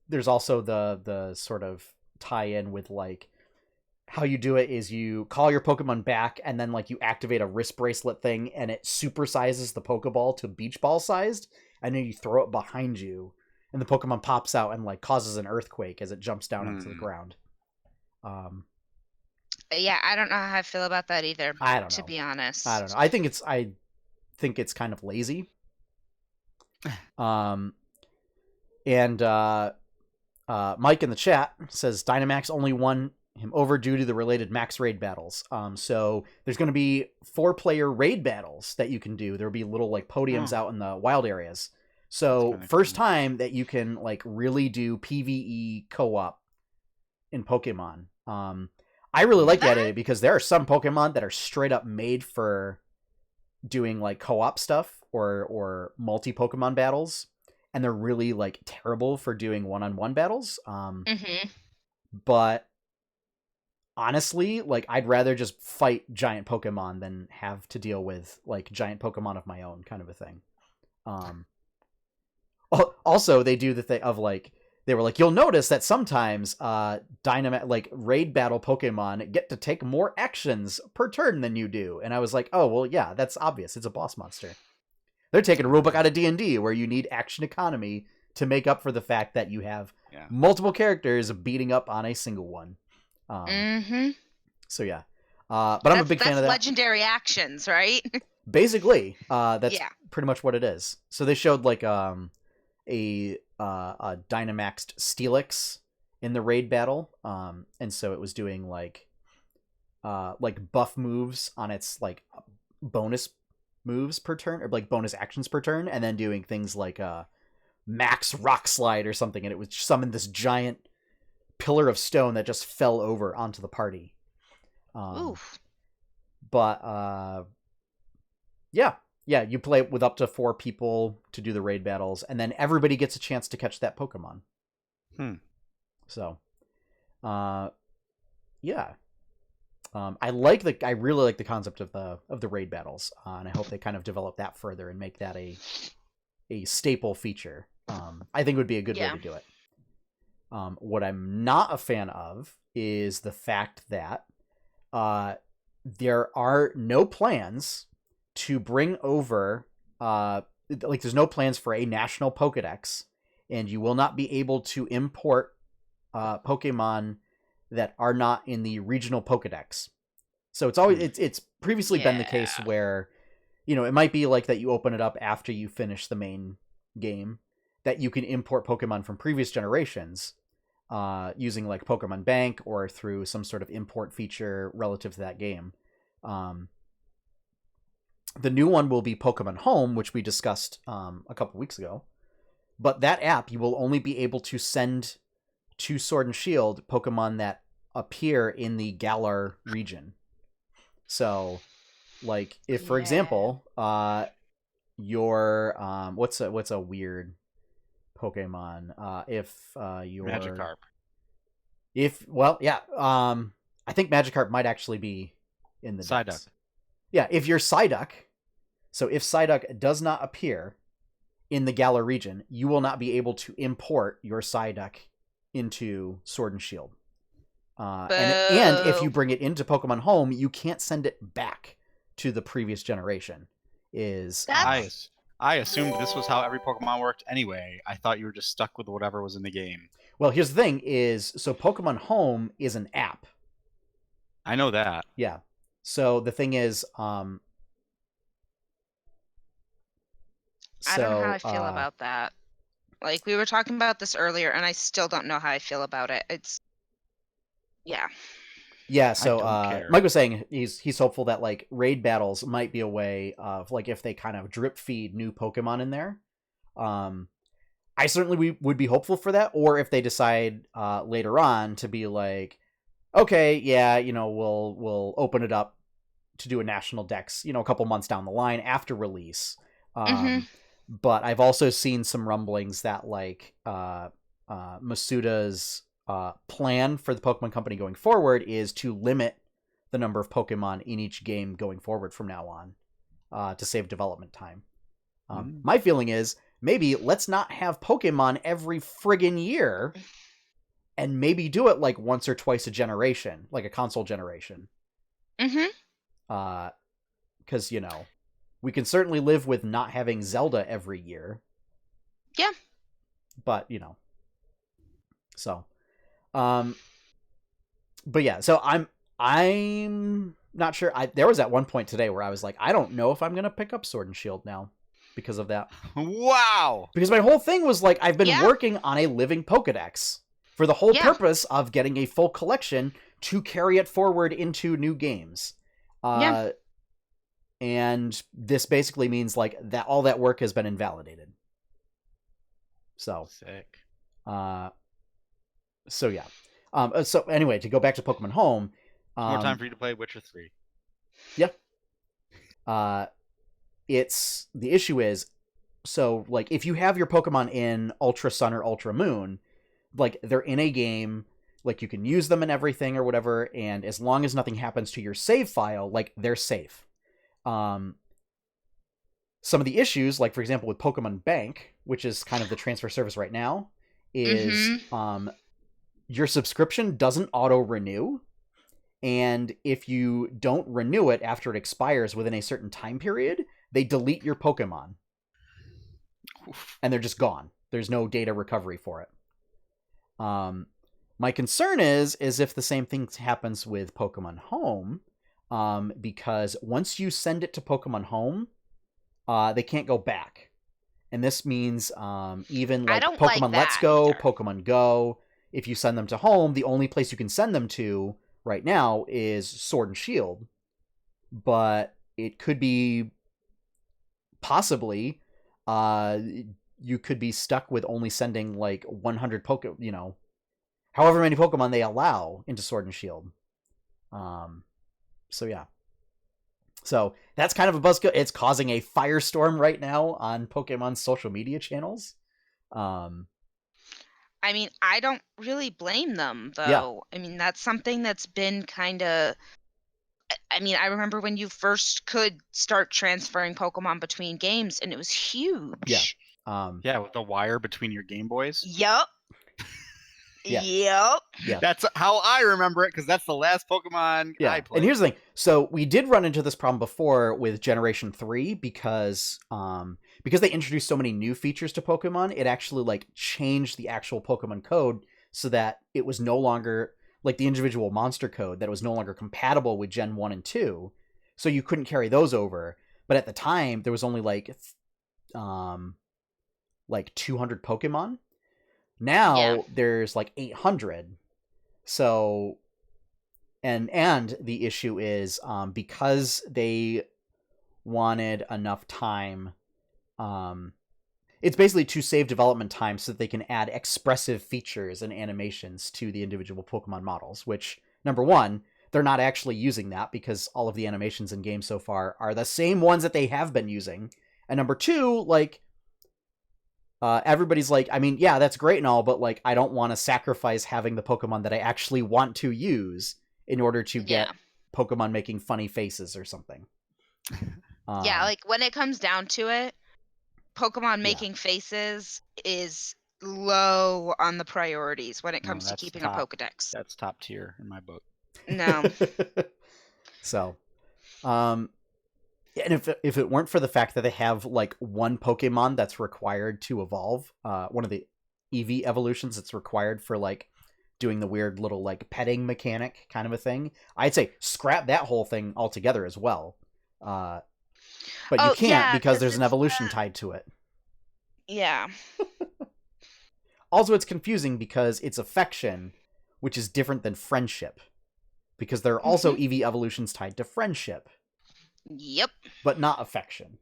There's also the sort of tie-in with, like, how you do it is you call your Pokemon back, and then, like, you activate a wrist bracelet thing, and it supersizes the Pokeball to beach ball sized, and then you throw it behind you, and the Pokemon pops out and, like, causes an earthquake as it jumps down into the ground. Yeah, I don't know how I feel about that either. I don't know. To be honest, I don't know. I think it's kind of lazy. And Mike in the chat says Dynamax only won him over due to the related max raid battles. So there's going to be 4-player raid battles that you can do. There'll be little, like, podiums out in the wild areas. So first time that you can, like, really do PvE co-op in Pokemon. I really like that idea, because there are some Pokemon that are straight up made for doing, like, co-op stuff or multi-Pokemon battles, and they're really, like, terrible for doing one-on-one battles. But honestly, like, I'd rather just fight giant Pokemon than have to deal with, like, giant Pokemon of my own, kind of a thing. Also, they do the thing of, like, they were like, you'll notice that sometimes raid battle Pokemon get to take more actions per turn than you do. And I was like, oh, well, yeah, that's obvious. It's a boss monster. They're taking a rulebook out of D&D where you need action economy to make up for the fact that you have multiple characters beating up on a single one. So, yeah. But I'm a big fan of that. That's legendary actions, right? Basically, that's pretty much what it is. So they showed, like, a Dynamaxed Steelix in the raid battle, and so it was doing like buff moves on its, like, bonus moves per turn, or like bonus actions per turn, and then doing things like max rock slide or something, and it would summon this giant pillar of stone that just fell over onto the party. But yeah, you play with up to 4 people to do the raid battles, and then everybody gets a chance to catch that Pokemon. So, yeah. I really like the concept of the raid battles, and I hope they kind of develop that further and make that a staple feature. I think it would be a good way to do it. What I'm not a fan of is the fact that there are no plans to bring over, there's no plans for a national Pokedex, and you will not be able to import Pokemon that are not in the regional Pokedex. So it's always it's previously been the case where, you know, it might be like that you open it up after you finish the main game, that you can import Pokemon from previous generations using like Pokemon Bank or through some sort of import feature relative to that game. The new one will be Pokemon Home, which we discussed a couple weeks ago. But that app, you will only be able to send to Sword and Shield Pokemon that appear in the Galar region. So, like, if, for example, your what's a weird Pokemon? If your Magikarp. I think Magikarp might actually be in the Psyduck. decks. Yeah, if you're Psyduck, so if Psyduck does not appear in the Galar region, you will not be able to import your Psyduck into Sword and Shield. And if you bring it into Pokemon Home, you can't send it back to the previous generation. I assumed this was how every Pokemon worked anyway. I thought you were just stuck with whatever was in the game. Well, here's the thing so Pokemon Home is an app. I know that. Yeah. So the thing is, I don't know how I feel about that. Like, we were talking about this earlier, and I still don't know how I feel about it. Yeah, so Mike was saying he's hopeful that like raid battles might be a way of like if they kind of drip feed new Pokemon in there. I certainly would be hopeful for that, or if they decide later on to be like, okay, yeah, you know, we'll open it up to do a national dex, you know, a couple months down the line after release. But I've also seen some rumblings that like Masuda's plan for the Pokemon Company going forward is to limit the number of Pokemon in each game going forward from now on to save development time. My feeling is maybe let's not have Pokemon every friggin' year and maybe do it like once or twice a generation, like a console generation. Because, you know, we can certainly live with not having Zelda every year. Yeah. But, you know. So. But yeah, so I'm not sure. There was at one point today where I was like, I don't know if I'm going to pick up Sword and Shield now because of that. Wow. Because my whole thing was like, I've been working on a living Pokedex for the whole purpose of getting a full collection to carry it forward into new games. And this basically means like that all that work has been invalidated. So sick. So yeah. So anyway, to go back to Pokemon Home, more time for you to play Witcher 3. Yeah. It's the issue is, so like if you have your Pokemon in Ultra Sun or Ultra Moon, like they're in a game, like you can use them and everything or whatever, and as long as nothing happens to your save file, like they're safe. Some of the issues, like for example with Pokemon Bank, which is kind of the transfer service right now, is your subscription doesn't auto renew, and if you don't renew it after it expires within a certain time period, they delete your Pokemon. And they're just gone. There's no data recovery for it. My concern is if the same thing happens with Pokemon Home, because once you send it to Pokemon Home, they can't go back. And this means even like Pokemon Let's Go, either. Pokemon Go, if you send them to Home, the only place you can send them to right now is Sword and Shield. But it could be possibly you could be stuck with only sending like 100 you know, however many Pokemon they allow into Sword and Shield. So yeah. So that's kind of a buzzkill. It's causing a firestorm right now on Pokemon's social media channels. I mean, I don't really blame them, though. Yeah. I mean, that's something that's been kind of... I mean, I remember when you first could start transferring Pokemon between games, and it was huge. Yeah. Yeah, with the wire between your Game Boys. Yep. Yeah. Yep. Yeah. That's how I remember it, because that's the last Pokemon I played. And here's the thing. So we did run into this problem before with Generation 3 because they introduced so many new features to Pokemon, it actually like changed the actual Pokemon code so that it was no longer like the individual monster code that was no longer compatible with Gen 1 and 2, so you couldn't carry those over. But at the time, there was only like 200 Pokemon. Now there's like 800. So, and the issue is because they wanted enough time, it's basically to save development time so that they can add expressive features and animations to the individual Pokemon models, which, number one, they're not actually using that because all of the animations in game so far are the same ones that they have been using. And number two, like, everybody's like, I mean, yeah, that's great and all, but like, I don't want to sacrifice having the Pokemon that I actually want to use in order to get Pokemon making funny faces or something. Yeah, like when it comes down to it, Pokemon making faces is low on the priorities when it comes to keeping a Pokedex. That's top tier in my book. No. So, and if it weren't for the fact that they have like one Pokemon that's required to evolve, one of the EV evolutions that's required for like doing the weird little like petting mechanic kind of a thing, I'd say scrap that whole thing altogether as well. But you can't because there's an evolution tied to it. Yeah. Also, it's confusing because it's affection, which is different than friendship. Because there are also EV evolutions tied to friendship. Yep. But not affection.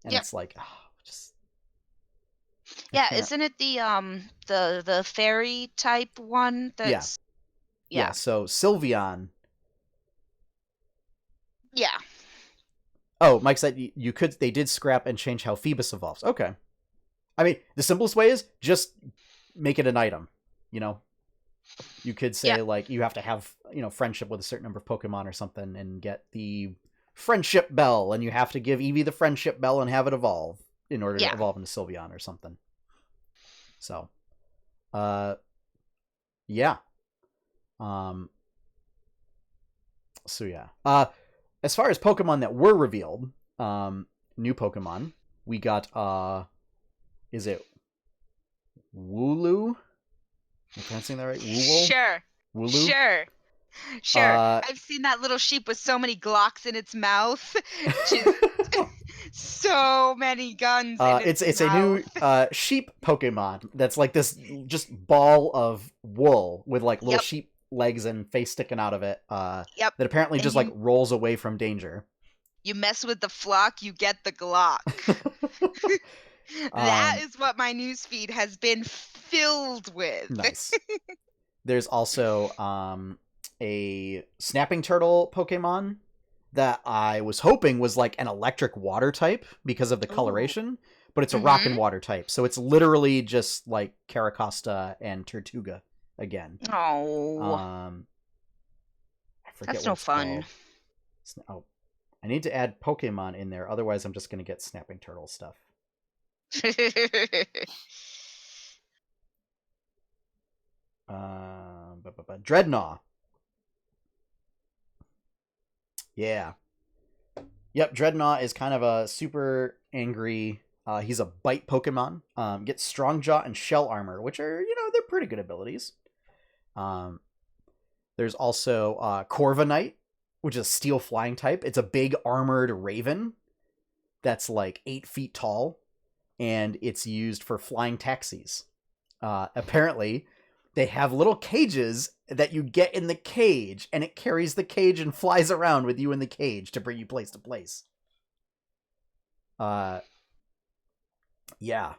And it's like, just... Yeah, isn't it the fairy type one that's... Yeah, so Sylveon... Yeah. Oh, Mike said they did scrap and change how Phoebus evolves. Okay. I mean, the simplest way is just make it an item, you know? You could say, like, you have to have, friendship with a certain number of Pokemon or something and get the friendship bell, and you have to give Eevee the friendship bell and have it evolve in order to evolve into Sylveon or something. So, yeah. As far as Pokemon that were revealed, new Pokemon, we got, is it Wooloo? Am I pronouncing that right? Wooloo? Sure. Wooloo? Sure. I've seen that little sheep with so many Glocks in its mouth. So many guns in its it's mouth. a new sheep Pokemon that's like this just ball of wool with like little sheep legs and face sticking out of it. That apparently just like rolls away from danger. You mess with the flock, you get the Glock. That is what my newsfeed has been filled with. Nice. There's also a snapping turtle Pokemon that I was hoping was like an electric water type because of the coloration, but it's a rock and water type. So it's literally just like Caracosta and Tortuga again. Oh. I forget that's no fun. Oh, I need to add Pokemon in there. Otherwise, I'm just going to get snapping turtle stuff. Dreadnought. Yeah. Yep, Dreadnought is kind of a super angry... he's a bite Pokemon. Gets Strong Jaw and Shell Armor, which are, they're pretty good abilities. There's also Corviknight, which is a steel flying type. It's a big armored raven that's like 8 feet tall, and it's used for flying taxis. Apparently, they have little cages that you get in the cage, and it carries the cage and flies around with you in the cage to bring you place to place. Yeah.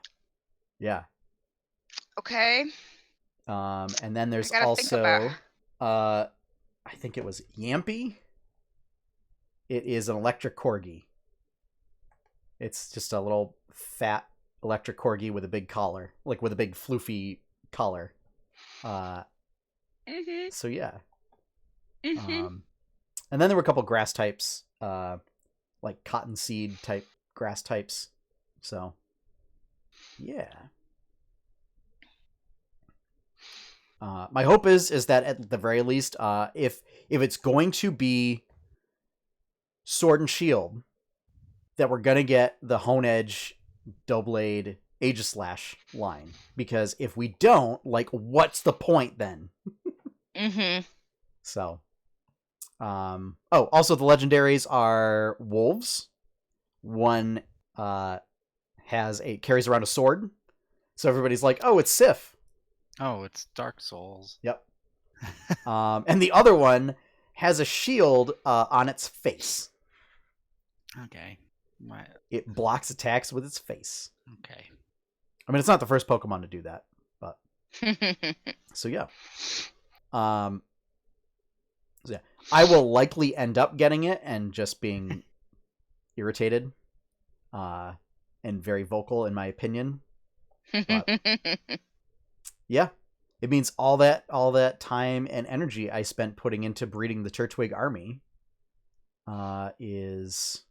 Okay. And then there's also, I think it was Yampy. It is an electric corgi. It's just a little fat electric corgi with a big collar, like with a big floofy collar. So yeah. And then there were a couple grass types, like cottonseed type grass types. So yeah. My hope is that at the very least, if it's going to be Sword and Shield, that we're gonna get the Hone Edge, Doublade, Aegislash line, because if we don't, like, what's the point then? Mm-hmm. So, also the legendaries are wolves. One carries around a sword, so everybody's like, "Oh, it's Sif." Oh, it's Dark Souls. Yep. And the other one has a shield on its face. Okay. It blocks attacks with its face. Okay. I mean, it's not the first Pokemon to do that, but so yeah. So yeah, I will likely end up getting it and just being irritated, and very vocal in my opinion. But yeah, it means all that time and energy I spent putting into breeding the Turtwig army is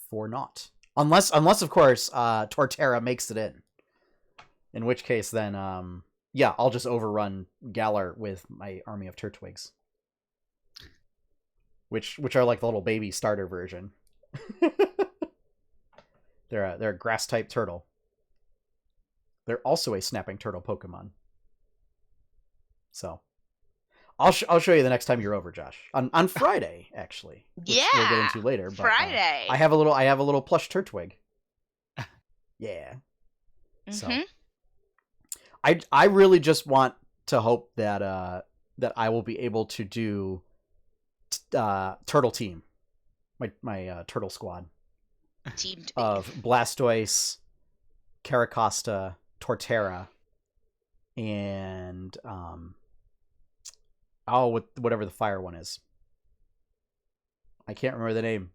for naught. Unless of course Torterra makes it in which case then yeah, I'll just overrun Galar with my army of Turtwigs, which are like the little baby starter version. They're a grass type turtle. They're also a snapping turtle Pokemon. So I'll show you the next time you're over, Josh. On Friday, actually. Which we'll get into later. But, Friday. I have a little plush Turtwig. Yeah. Mm-hmm. So I really just want to hope that that I will be able to do Turtle Team. My turtle squad. Team Of Blastoise, Caracosta, Torterra, and whatever the fire one is. I can't remember the name.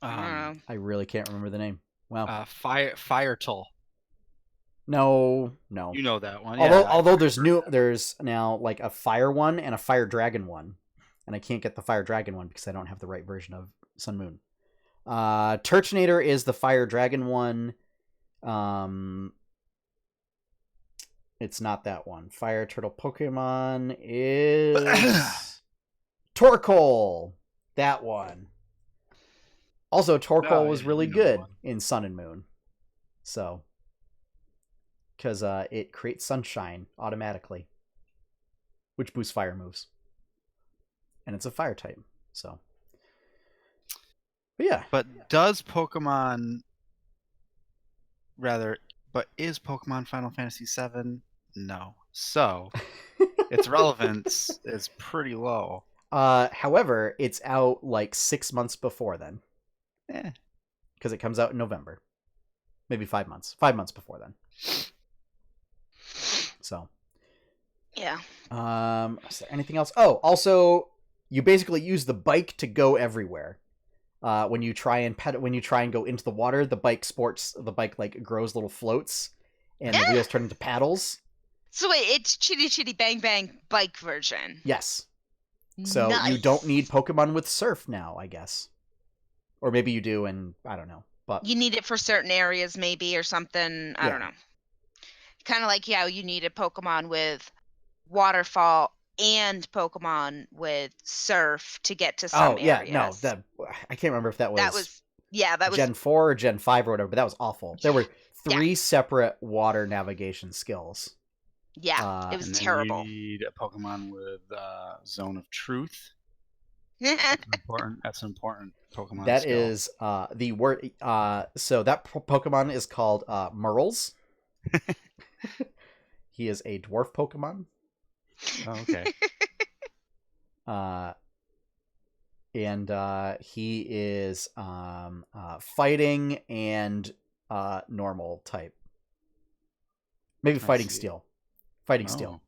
I really can't remember the name. Wow. Firetull. No. You know that one. Although there's now like a fire one and a fire dragon one, and I can't get the fire dragon one because I don't have the right version of Sun Moon. Turtonator is the fire dragon one. It's not that one. Fire turtle Pokemon is Torkoal. That one. Also, Torkoal was really good in Sun and Moon. So, because it creates sunshine automatically, which boosts fire moves, and it's a fire type. So, but yeah. But is Pokemon Final Fantasy VII? No. So its relevance is pretty low. However, it's out like 6 months before then. Because it comes out in November. Maybe 5 months. 5 months before then. So. Yeah. Is there anything else? Oh, also, you basically use the bike to go everywhere. When you try and go into the water, the bike like grows little floats, and the wheels turn into paddles. So wait, it's Chitty Chitty Bang Bang bike version. Yes. So nice. You don't need Pokemon with Surf now, I guess. Or maybe you do, and I don't know. But you need it for certain areas, maybe, or something. I don't know. Kind of like you need a Pokemon with Waterfall and Pokemon with Surf to get to some areas. No, I can't remember if that was Gen 4 or Gen 5 or whatever, but that was awful. There were 3 separate water navigation skills. Yeah, it was terrible. You need a Pokemon with Zone of Truth. That's an important Pokemon That skill. is the word. So that Pokemon is called Murls. He is a dwarf Pokemon. Oh, okay. And he is fighting and normal type. Maybe fighting steel. Steel.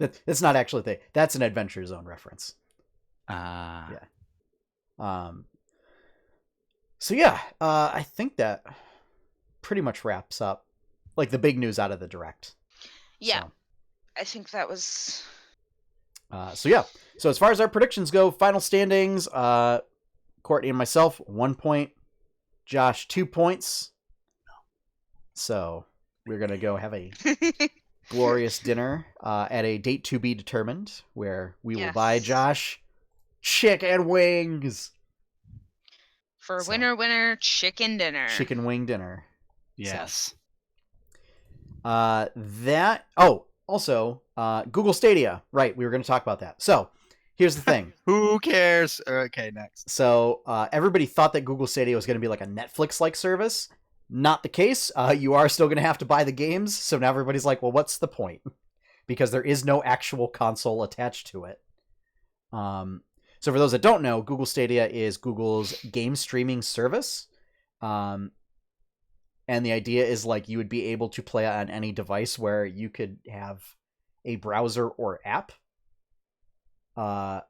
That's not actually a thing. That's an Adventure Zone reference. Yeah. So yeah, I think that pretty much wraps up like the big news out of the Direct. Yeah. So. I think that was. So yeah. So as far as our predictions go, final standings, Courtney and myself, 1 point. Josh, 2 points. So we're gonna go have a glorious dinner at a date to be determined, where we will buy Josh chicken wings for winner chicken dinner. Chicken wing dinner. Yes. So, Also, Google Stadia. Right, we were going to talk about that. So, here's the thing. Who cares? Okay, next. So, everybody thought that Google Stadia was going to be like a Netflix-like service. Not the case. You are still going to have to buy the games. So now everybody's like, well, what's the point? Because there is no actual console attached to it. So for those that don't know, Google Stadia is Google's game streaming service. And the idea is like you would be able to play on any device where you could have a browser or app. That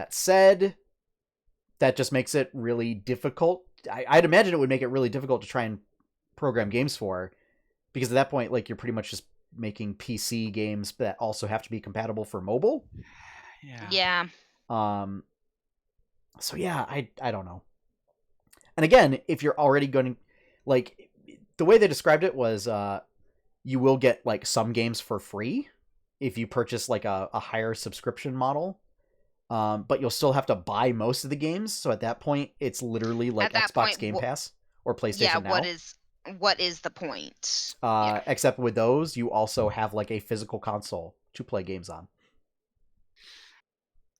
said, that just makes it really difficult. I'd imagine it would make it really difficult to try and program games for, because at that point, like, you're pretty much just making PC games that also have to be compatible for mobile. Yeah. So yeah, I don't know. And again, if you're already going to, like, the way they described it was, you will get like some games for free if you purchase like a higher subscription model. But you'll still have to buy most of the games. So at that point, it's literally like Xbox Game Pass or PlayStation Now. What is the point? Except with those, you also have like a physical console to play games on.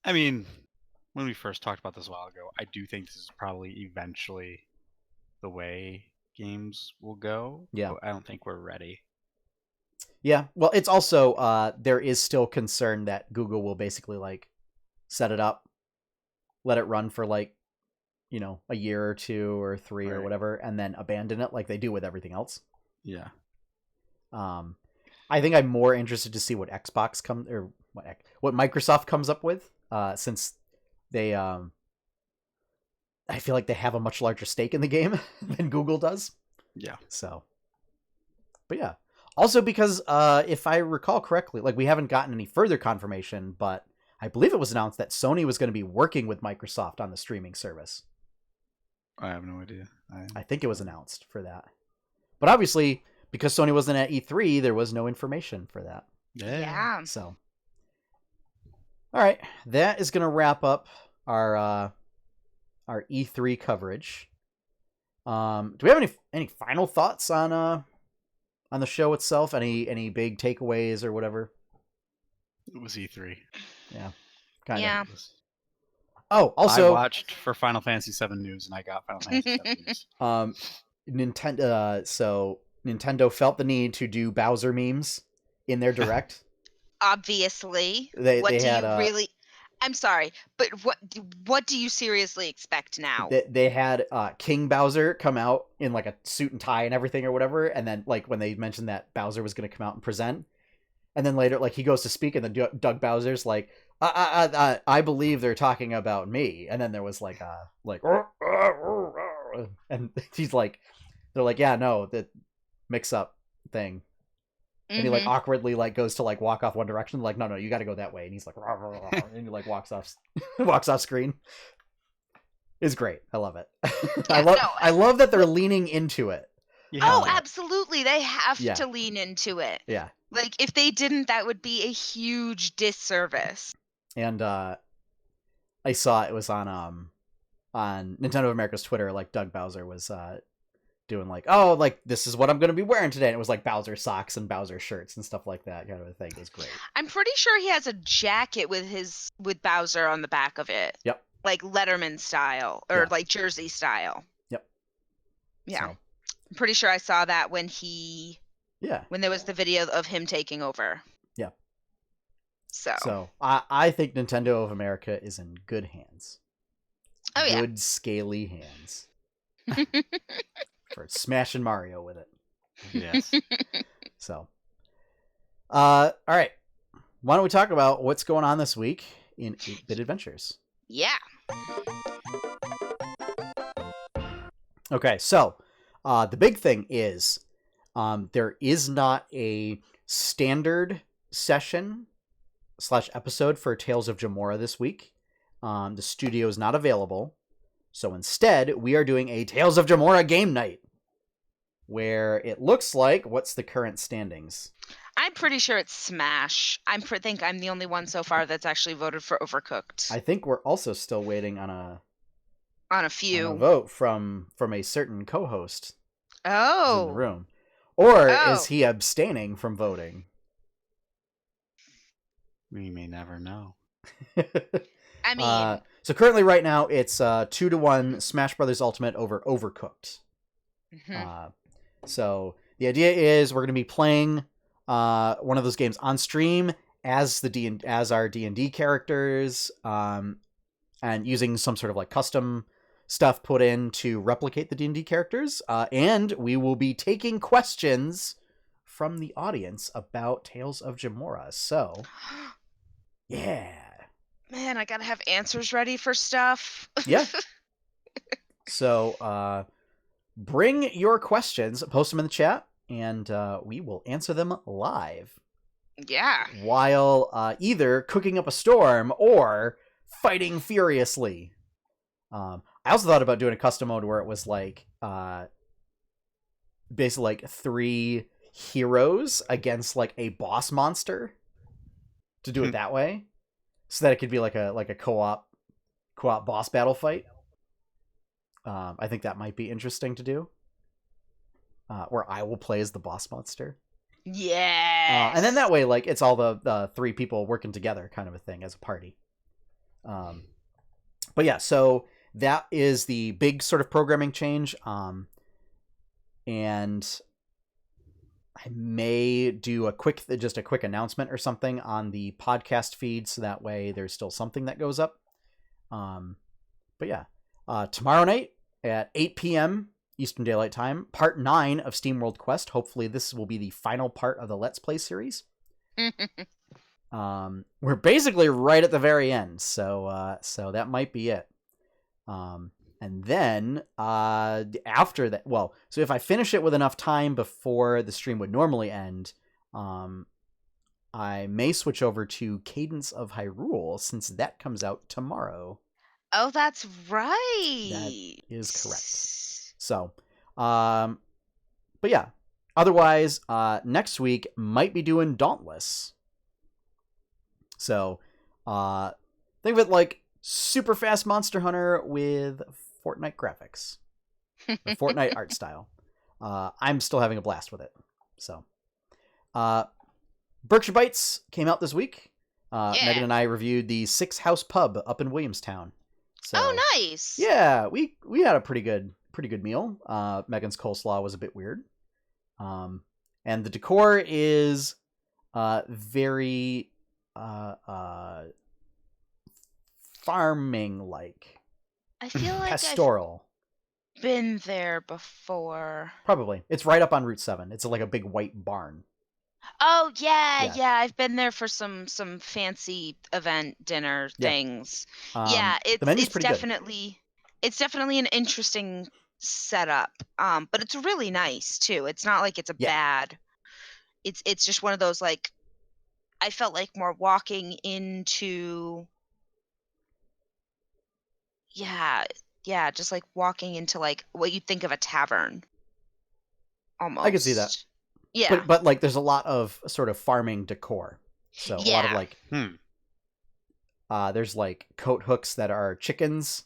I mean, when we first talked about this a while ago, I do think this is probably eventually the way games will go. Yeah. I don't think we're ready. Yeah. Well, it's also, there is still concern that Google will basically like set it up, let it run for like, you know, a year or 2 or 3 or whatever, and then abandon it like they do with everything else. Yeah. I think I'm more interested to see what Xbox what Microsoft comes up with, since they, I feel like they have a much larger stake in the game than Google does. Yeah. So, but yeah. Also because, if I recall correctly, like, we haven't gotten any further confirmation, but I believe it was announced that Sony was going to be working with Microsoft on the streaming service. I have no idea. I think it was announced for that. But obviously, because Sony wasn't at E3, there was no information for that. Yeah. So, all right, that is going to wrap up our E3 coverage. Do we have any final thoughts on the show itself? Any big takeaways or whatever? It was E3. Yeah. Kind of. Yeah. Oh, also, I watched for Final Fantasy VII news, and I got Final Fantasy VII news. Nintendo felt the need to do Bowser memes in their direct. Obviously. I'm sorry, but what do you seriously expect now? They had King Bowser come out in like a suit and tie and everything or whatever, and then like when they mentioned that Bowser was going to come out and present, and then later like he goes to speak, and then Doug Bowser's like, I believe they're talking about me, and then there was like and he's like, they're like, yeah, no, the mix up thing. And he like awkwardly like goes to like walk off one direction, like, no, you got to go that way, and he's like, and he like walks off screen. It's great. I love it. Yeah, I love that they're leaning into it. Yeah. Oh, absolutely. They have to lean into it. Yeah. Like, if they didn't, that would be a huge disservice. And I saw it was on Nintendo of America's Twitter, like Doug Bowser was doing like, oh, like, this is what I'm going to be wearing today. And it was like Bowser socks and Bowser shirts and stuff like that kind of a thing. It was great. I'm pretty sure he has a jacket with Bowser on the back of it. Yep. Like Letterman style or like Jersey style. Yep. Yeah. So. I'm pretty sure I saw that when there was the video of him taking over. Yeah. So I think Nintendo of America is in good hands. Oh, yeah. Good, scaly hands. For smashing Mario with it. Yes. So, all right. Why don't we talk about what's going on this week in 8-Bit Adventures? Yeah. Okay, so the big thing is there is not a standard session / episode for Tales of Jemmora this week. The studio is not available. So instead, we are doing a Tales of Jemmora game night, where it looks like, what's the current standings? I'm pretty sure it's Smash. I think I'm the only one so far that's actually voted for Overcooked. I think we're also still waiting on a few vote from a certain co-host. Oh. In the room. Or is he abstaining from voting? We may never know. I mean, so currently right now it's 2-1 Smash Brothers Ultimate over Overcooked. So the idea is we're going to be playing one of those games on stream as our D&D characters, and using some sort of like custom stuff put in to replicate the D&D characters. And we will be taking questions from the audience about Tales of Jemmora. So, yeah. man, I gotta have answers ready for stuff. Yeah. So, bring your questions, post them in the chat, and we will answer them live. Yeah. While either cooking up a storm or fighting furiously. I also thought about doing a custom mode where it was like basically like 3 heroes against like a boss monster, to do it that way, so that it could be like a co-op boss battle fight. I think that might be interesting to do, where I will play as the boss monster. Yes. And then that way, like, it's all the 3 people working together kind of a thing as a party. But yeah, so that is the big sort of programming change. And I may do a quick announcement or something on the podcast feed, so that way there's still something that goes up. But yeah, tomorrow night at 8 p.m. Eastern Daylight Time, Part 9 of SteamWorld Quest. Hopefully this will be the final part of the Let's Play series. We're basically right at the very end, so that might be it. And then after that, well, so if I finish it with enough time before the stream would normally end, I may switch over to Cadence of Hyrule, since that comes out tomorrow. Oh, that's right. That is correct. So, but yeah, otherwise, next week might be doing Dauntless. So, think of it like super fast Monster Hunter with Fortnite graphics, or Fortnite art style. I'm still having a blast with it. So, Berkshire Bites came out this week. Yeah. Megan and I reviewed the 6 House Pub up in Williamstown. So, oh, nice. yeah, we had a pretty good meal. Megan's coleslaw was a bit weird. And the decor is very farming like. I feel like pastoral. I've been there before. Probably. It's right up on Route 7. It's like a big white barn. Oh, yeah. I've been there for some fancy event dinner things. Yeah, the menu's it's pretty definitely good. It's definitely an interesting setup. But it's really nice too. It's not like it's a bad. It's just one of those, like, I felt like more walking into just like walking into like what you'd think of a tavern. Almost. I can see that. Yeah. But like there's a lot of sort of farming decor. So a lot of like there's like coat hooks that are chickens.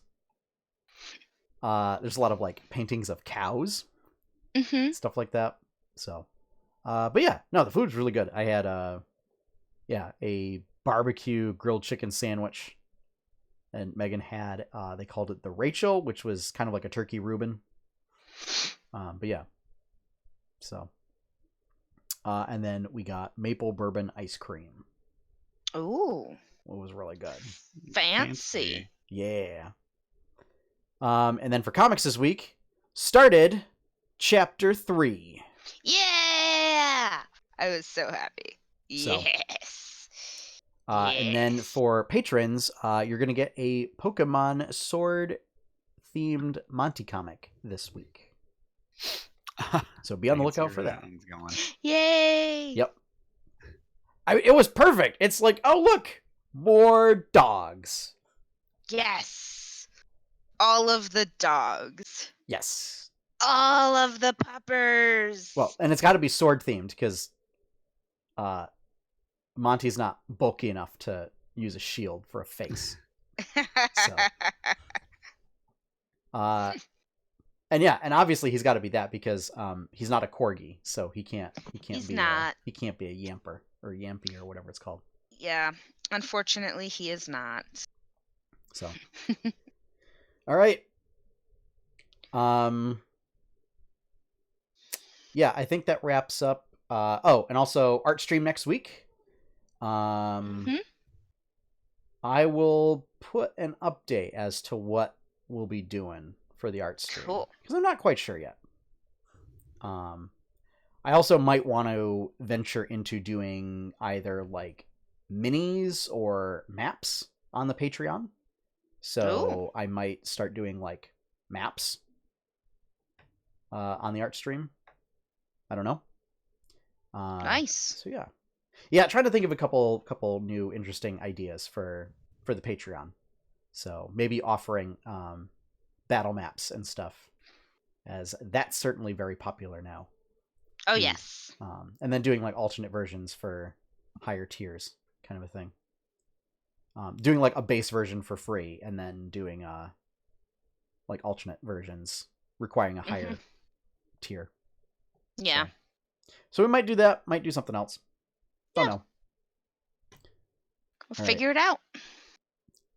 There's a lot of like paintings of cows. Stuff like that. So but yeah, no, the food's really good. I had a barbecue grilled chicken sandwich. And Megan had, they called it the Rachel, which was kind of like a turkey Reuben. But yeah. So. And then we got maple bourbon ice cream. Ooh. It was really good. Fancy. Yeah. And then for comics this week, started Chapter 3. Yeah! I was so happy. So, yes. And then for patrons, you're going to get a Pokemon Sword-themed Monty comic this week. So be on the lookout for that. Yay! Yep. It was perfect. It's like, oh, look, more dogs. Yes. All of the dogs. Yes. All of the puppers. Well, and it's got to be sword-themed, because Monty's not bulky enough to use a shield for a face. So, and yeah, and obviously he's got to be that, because he's not a corgi, so he can't be a yamper or yampy or whatever it's called. Yeah. Unfortunately, he is not. So, all right. Yeah, I think that wraps up. Oh, and also art stream next week. Mhm. I will put an update as to what we'll be doing for the art stream Cool. because I'm not quite sure yet. I also might want to venture into doing either like minis or maps on the Patreon. Ooh. So I might start doing like maps on the art stream. I don't know. Nice. So yeah. Trying to think of a couple new interesting ideas for the Patreon. So maybe offering battle maps and stuff, as that's certainly very popular now. Oh, yes. And then doing like alternate versions for higher tiers, kind of a thing. Doing like a base version for free, and then doing like alternate versions requiring a higher tier. Yeah. So we might do that. Might do something else. Don't know. We'll All figure it out.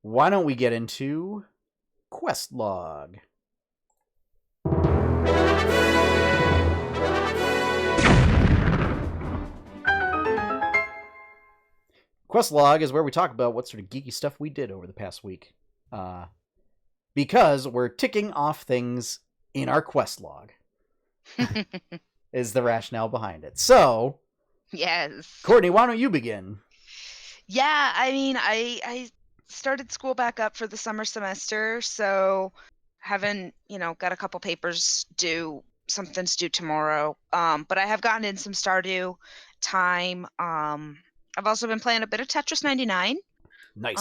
Why don't we get into quest log? Quest log is where we talk about what sort of geeky stuff we did over the past week. Because we're ticking off things in our quest log. Is the rationale behind it. So, Yes. Courtney, why don't you begin? Yeah, I mean, I started school back up for the summer semester, so haven't, got a couple papers due, something's due tomorrow. But I have gotten in some Stardew time. I've also been playing a bit of Tetris 99. Nice.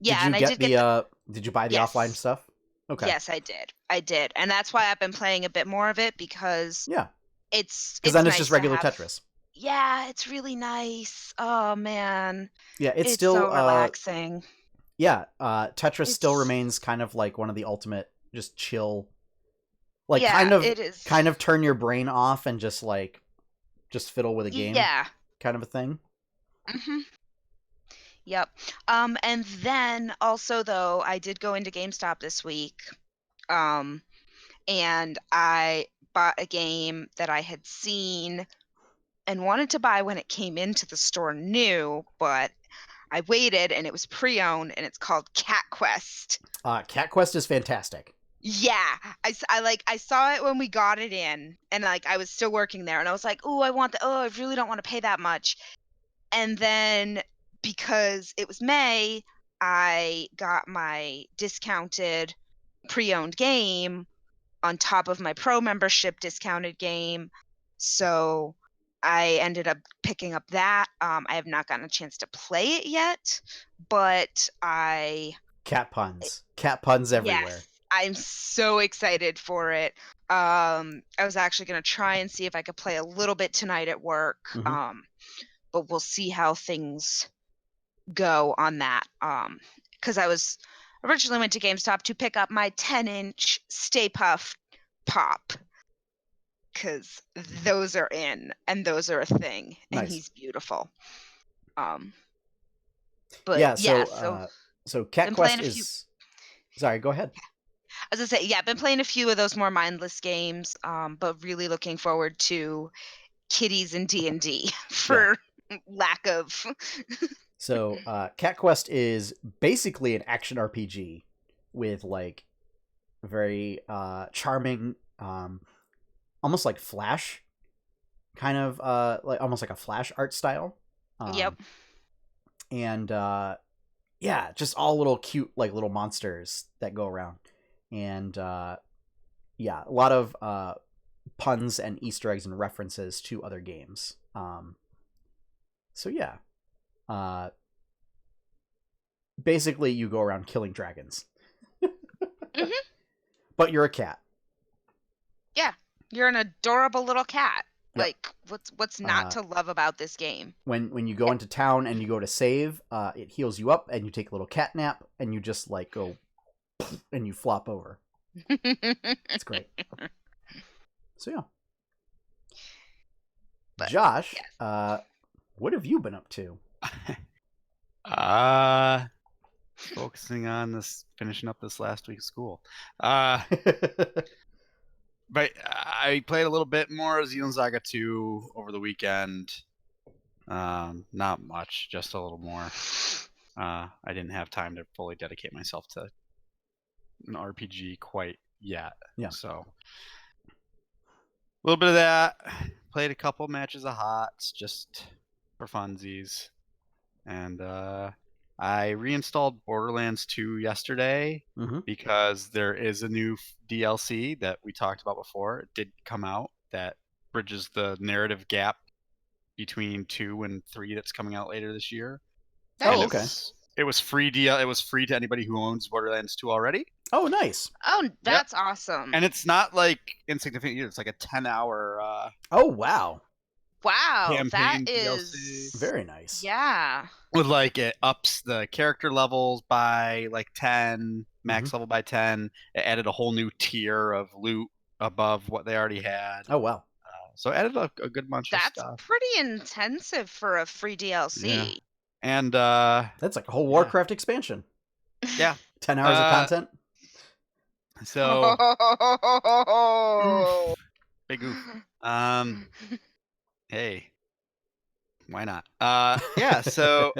Yeah, Did you and I get did get the did you buy the offline yes. stuff? Okay. Yes, I did. I did. And that's why I've been playing a bit more of it, because Yeah. it's Because then it's nice just to regular have. Tetris. Yeah, it's really nice. Oh man. Yeah, it's It's still so relaxing. Tetris still It's remains kind of like one of the ultimate just chill, like Yeah, it is. kind of turn your brain off and just fiddle with a game Yeah. kind of a thing. Mhm. Yep. And then also though, I did go into GameStop this week. Um, and I bought a game that I had seen and wanted to buy when it came into the store new, but I waited and it was pre-owned and it's called Cat Quest. Cat Quest is fantastic. Yeah, I saw it when we got it in, and like I was still working there, and I was like, "Oh, I really don't want to pay that much." And then because it was May, I got my discounted pre-owned game on top of my pro membership discounted game. So I ended up picking up that. I have not gotten a chance to play it yet, but Cat puns everywhere. yes, I'm so excited for it. I was actually going to try and see if I could play a little bit tonight at work. Mhm. But we'll see how things go on that. Because I was originally went to GameStop to pick up my 10-inch Stay Puft Pop, because those are in and those are a thing, and Nice. he's beautiful. But Yeah, so Cat been Quest playing a few. is. Sorry, go ahead. As I say, yeah, I've been playing a few of those more mindless games, but really looking forward to kitties and D&D for lack of. So, Cat Quest is basically an action RPG with like very charming, almost like Flash, kind of like almost like a Flash art style. Yep. And yeah, just all little cute like little monsters that go around, and yeah, a lot of puns and Easter eggs and references to other games. So yeah, basically you go around killing dragons, but you're a cat. Yeah, you're an adorable little cat. Yep. Like, what's not to love about this game? When you go into town and you go to save, it heals you up, and you take a little cat nap, and you just like go, and you flop over. It's great. So yeah. But, Josh, yes. what have you been up to? Focusing on this, finishing up this last week of school. But I played a little bit more Xenosaga 2 over the weekend. Not much, just a little more. I didn't have time to fully dedicate myself to an RPG quite yet. Yeah. So a little bit of that. Played a couple matches of HOTS just for funsies. And I reinstalled Borderlands 2 yesterday because there is a new DLC that we talked about before. It did come out that bridges the narrative gap between 2 and 3 that's coming out later this year. Oh, okay. It was free It was free to anybody who owns Borderlands 2 already. Oh, nice. Oh, that's awesome. And it's not like insignificant either. It's like a 10-hour oh, wow. Wow, campaign that is DLC. Very nice. Yeah. With like it ups the character levels by like 10, max level by 10. It added a whole new tier of loot above what they already had. Oh, wow. So it added a good bunch of stuff. That's pretty intensive for a free DLC. Yeah. And that's like a whole Warcraft expansion. Yeah. 10 hours of content. So oof. Big oof. Hey, why not? Yeah, so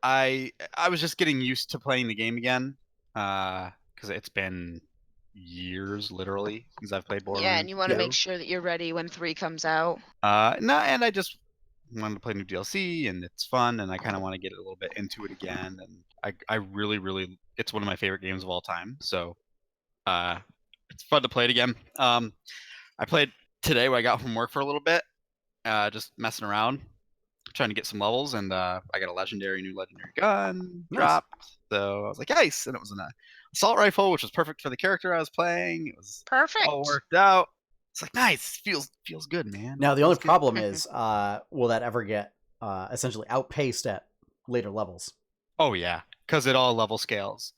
I was just getting used to playing the game again, because it's been years, literally, since I've played Borderlands. Yeah, and you want to make sure that you're ready when 3 comes out. No, and I just wanted to play new DLC, and it's fun, and I kind of want to get a little bit into it again, and I really, really, it's one of my favorite games of all time, so it's fun to play it again. I played today when I got from work for a little bit. Just messing around, trying to get some levels, and I got a new legendary gun dropped. So I was like, nice, and it was an assault rifle, which was perfect for the character I was playing. It was perfect, all worked out. It's like nice, feels good, man. Now the only problem is, will that ever get essentially outpaced at later levels? Oh yeah, because it all level scales.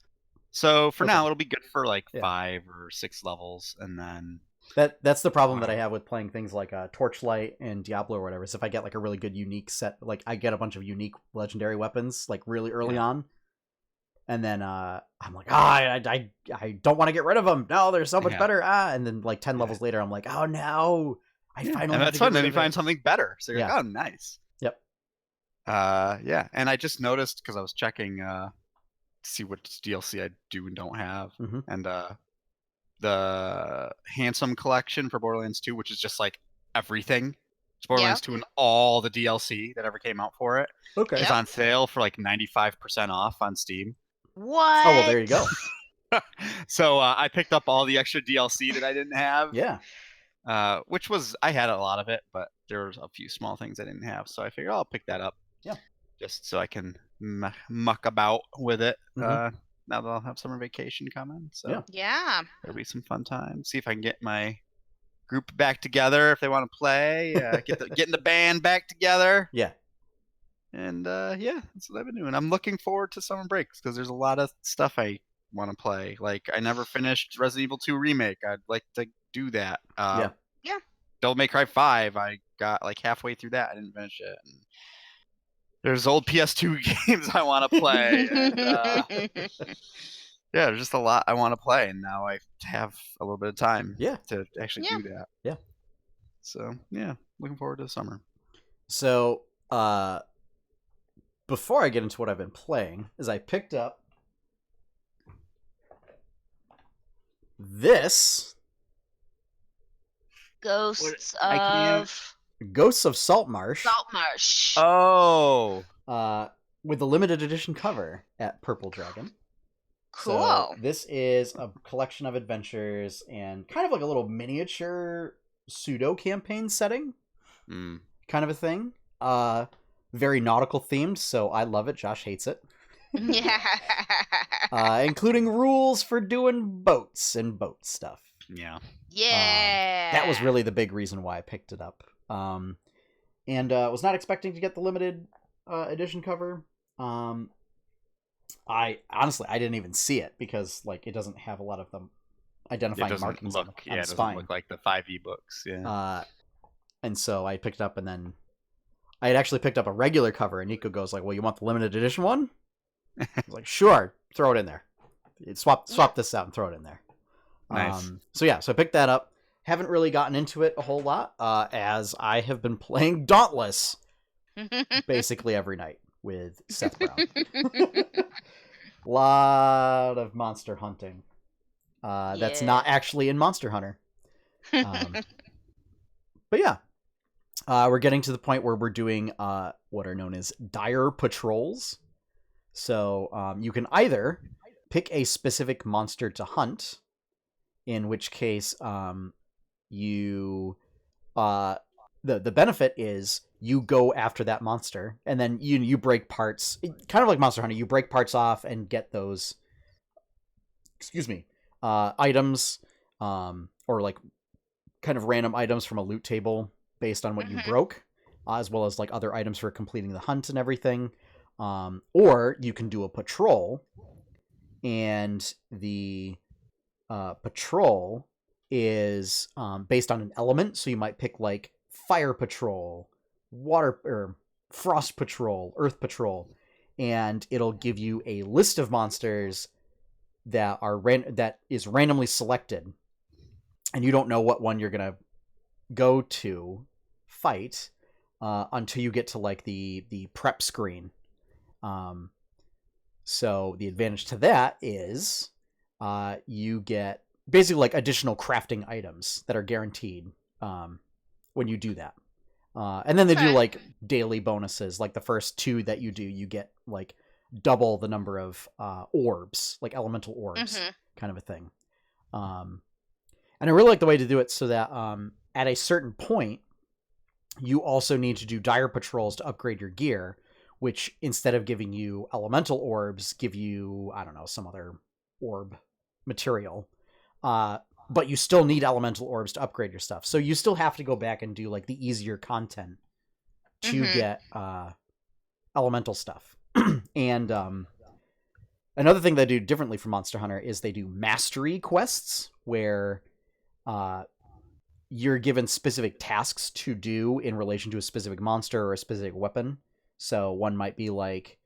So for now, it'll be good for like 5 or 6 levels, and then. That's the problem that I have with playing things like Torchlight and Diablo or whatever. Is if I get like a really good unique set, like I get a bunch of unique legendary weapons like really early on, and then I'm like, I don't want to get rid of them. No, they're so much better. And then like 10 levels later, I'm like, oh no, I finally. And that's fun. Then you find something better. So you're like, oh, nice. Yep. Yeah, and I just noticed because I was checking to see what DLC I do and don't have, and the Handsome Collection for Borderlands 2, which is just like everything. It's Borderlands 2 and all the DLC that ever came out for it. Okay. It's on sale for like 95% off on Steam. What? Oh, well, there you go. So I picked up all the extra DLC that I didn't have. Yeah. Which was, I had a lot of it, but there was a few small things I didn't have. So I figured I'll pick that up. Yeah. Just so I can muck about with it. Now that I'll have summer vacation coming. So yeah, it'll be some fun time. See if I can get my group back together if they want to play. Getting the band back together. Yeah. And yeah, that's what I've been doing. I'm looking forward to summer breaks because there's a lot of stuff I want to play. Like I never finished Resident Evil 2 Remake. I'd like to do that. Yeah. Devil May Cry 5. I got like halfway through that. I didn't finish it. And there's old PS2 games I want to play. And, yeah, there's just a lot I want to play, and now I have a little bit of time to actually do that. Yeah. So, yeah, looking forward to the summer. So, before I get into what I've been playing, is I picked up this Ghosts of Saltmarsh. Saltmarsh. Oh. With the limited edition cover at Purple Dragon. Cool. So this is a collection of adventures and kind of like a little miniature pseudo campaign setting. Kind of a thing. Very nautical themed, so I love it. Josh hates it. Yeah. Including rules for doing boats and boat stuff. Yeah. Yeah. That was really the big reason why I picked it up. And was not expecting to get the limited edition cover. I honestly didn't even see it because like it doesn't have a lot of them identifying markings on the it spine. Doesn't look like the 5e books. Yeah. And so I picked it up, and then I had actually picked up a regular cover, and Nico goes like, "Well, you want the limited edition one?" I was like, sure, throw it in there. Swap this out and throw it in there. Nice. So I picked that up. Haven't really gotten into it a whole lot, as I have been playing Dauntless basically every night with Seth Brown. Lot of monster hunting. That's not actually in Monster Hunter. But yeah, we're getting to the point where we're doing what are known as dire patrols. So you can either pick a specific monster to hunt, in which case you the benefit is you go after that monster, and then you break parts, kind of like Monster Hunter. You break parts off and get those items, or like kind of random items from a loot table based on what you broke, as well as like other items for completing the hunt and everything. Or you can do a patrol, and the patrol is based on an element. So you might pick like fire patrol, water or frost patrol, earth patrol, and it'll give you a list of monsters that are that is randomly selected, and you don't know what one you're gonna go to fight until you get to like the prep screen. So the advantage to that is you get basically like additional crafting items that are guaranteed when you do that. And then they do like daily bonuses. Like the first 2 that you do, you get like double the number of orbs, like elemental orbs, kind of a thing. And I really like the way to do it so that at a certain point, you also need to do dire patrols to upgrade your gear, which instead of giving you elemental orbs, give you, I don't know, some other orb material. But you still need elemental orbs to upgrade your stuff. So you still have to go back and do like the easier content to get elemental stuff. And another thing they do differently from Monster Hunter is they do mastery quests, where you're given specific tasks to do in relation to a specific monster or a specific weapon. So one might be like,